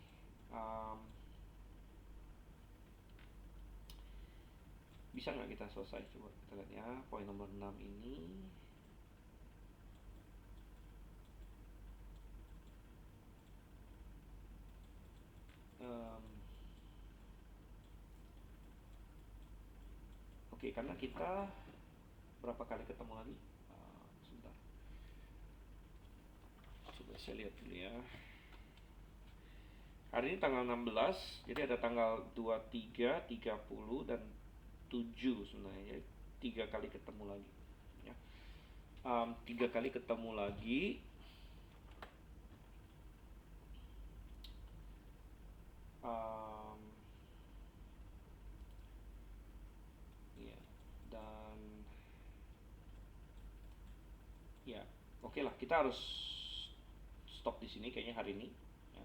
Bisa nggak kita selesai? Coba kita lihat ya, poin nomor 6 ini. Oke, karena kita berapa kali ketemu lagi? Sebentar. Coba saya lihat dulu ya. Hari ini tanggal 16, jadi ada tanggal 23, 30, dan 7 sebenarnya. Jadi 3 kali ketemu lagi. Ya. 3 kali ketemu lagi. Ya, dan ya, oke lah, kita harus stop di sini kayaknya hari ini. Ya.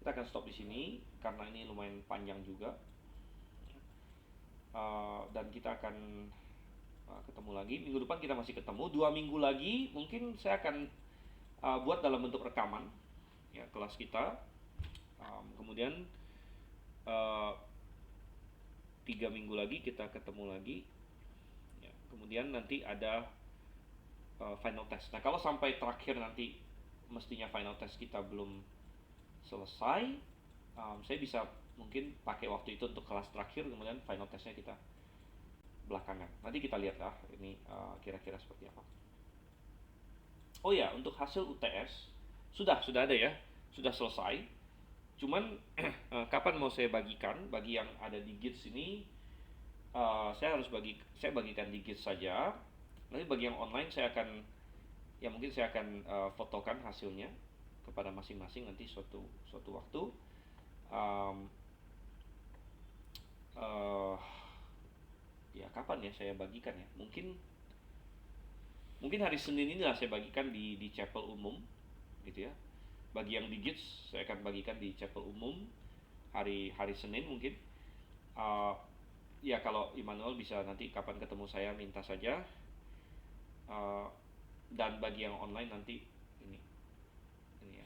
Kita akan stop di sini karena ini lumayan panjang juga. Dan kita akan ketemu lagi minggu depan. Kita masih ketemu 2 minggu lagi, mungkin saya akan buat dalam bentuk rekaman ya kelas kita. Kemudian 3 minggu lagi kita ketemu lagi ya. Kemudian nanti ada final test. Nah kalau sampai terakhir nanti mestinya final test kita belum selesai, saya bisa mungkin pakai waktu itu untuk kelas terakhir, kemudian final testnya kita belakangan. Nanti kita lihat lah ini kira-kira seperti apa. Oh ya, untuk hasil UTS sudah ada ya, sudah selesai. Cuman kapan mau saya bagikan? Bagi yang ada di Gids ini, saya bagikan di Gids saja. Nanti bagi yang online mungkin saya akan fotokan hasilnya kepada masing-masing nanti suatu waktu. Um, uh, ya kapan ya saya bagikan ya? Mungkin hari Senin ini lah saya bagikan di chapel umum, gitu ya. Bagi yang di Gids, saya akan bagikan di chapel umum hari Senin mungkin. Uh, ya kalau Immanuel bisa nanti kapan ketemu saya minta saja. Uh, dan bagi yang online nanti ini ya.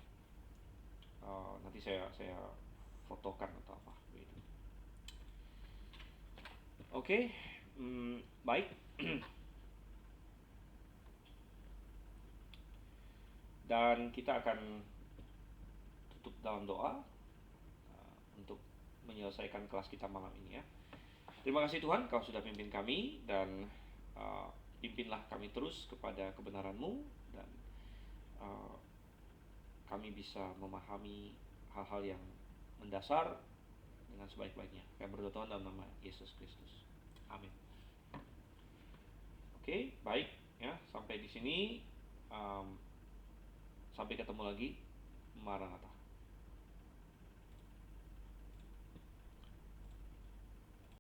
Nanti saya fotokan atau apa gitu. Oke, baik. Dan kita akan tutup dalam doa untuk menyelesaikan kelas kita malam ini ya. Terima kasih Tuhan, Kau sudah pimpin kami dan pimpinlah kami terus kepada kebenaran-Mu dan kami bisa memahami hal-hal yang mendasar dengan sebaik-baiknya. Kami berdoa dalam nama Yesus Kristus. Amin. Oke, baik ya. Sampai di sini. Sampai ketemu lagi. Maranatha.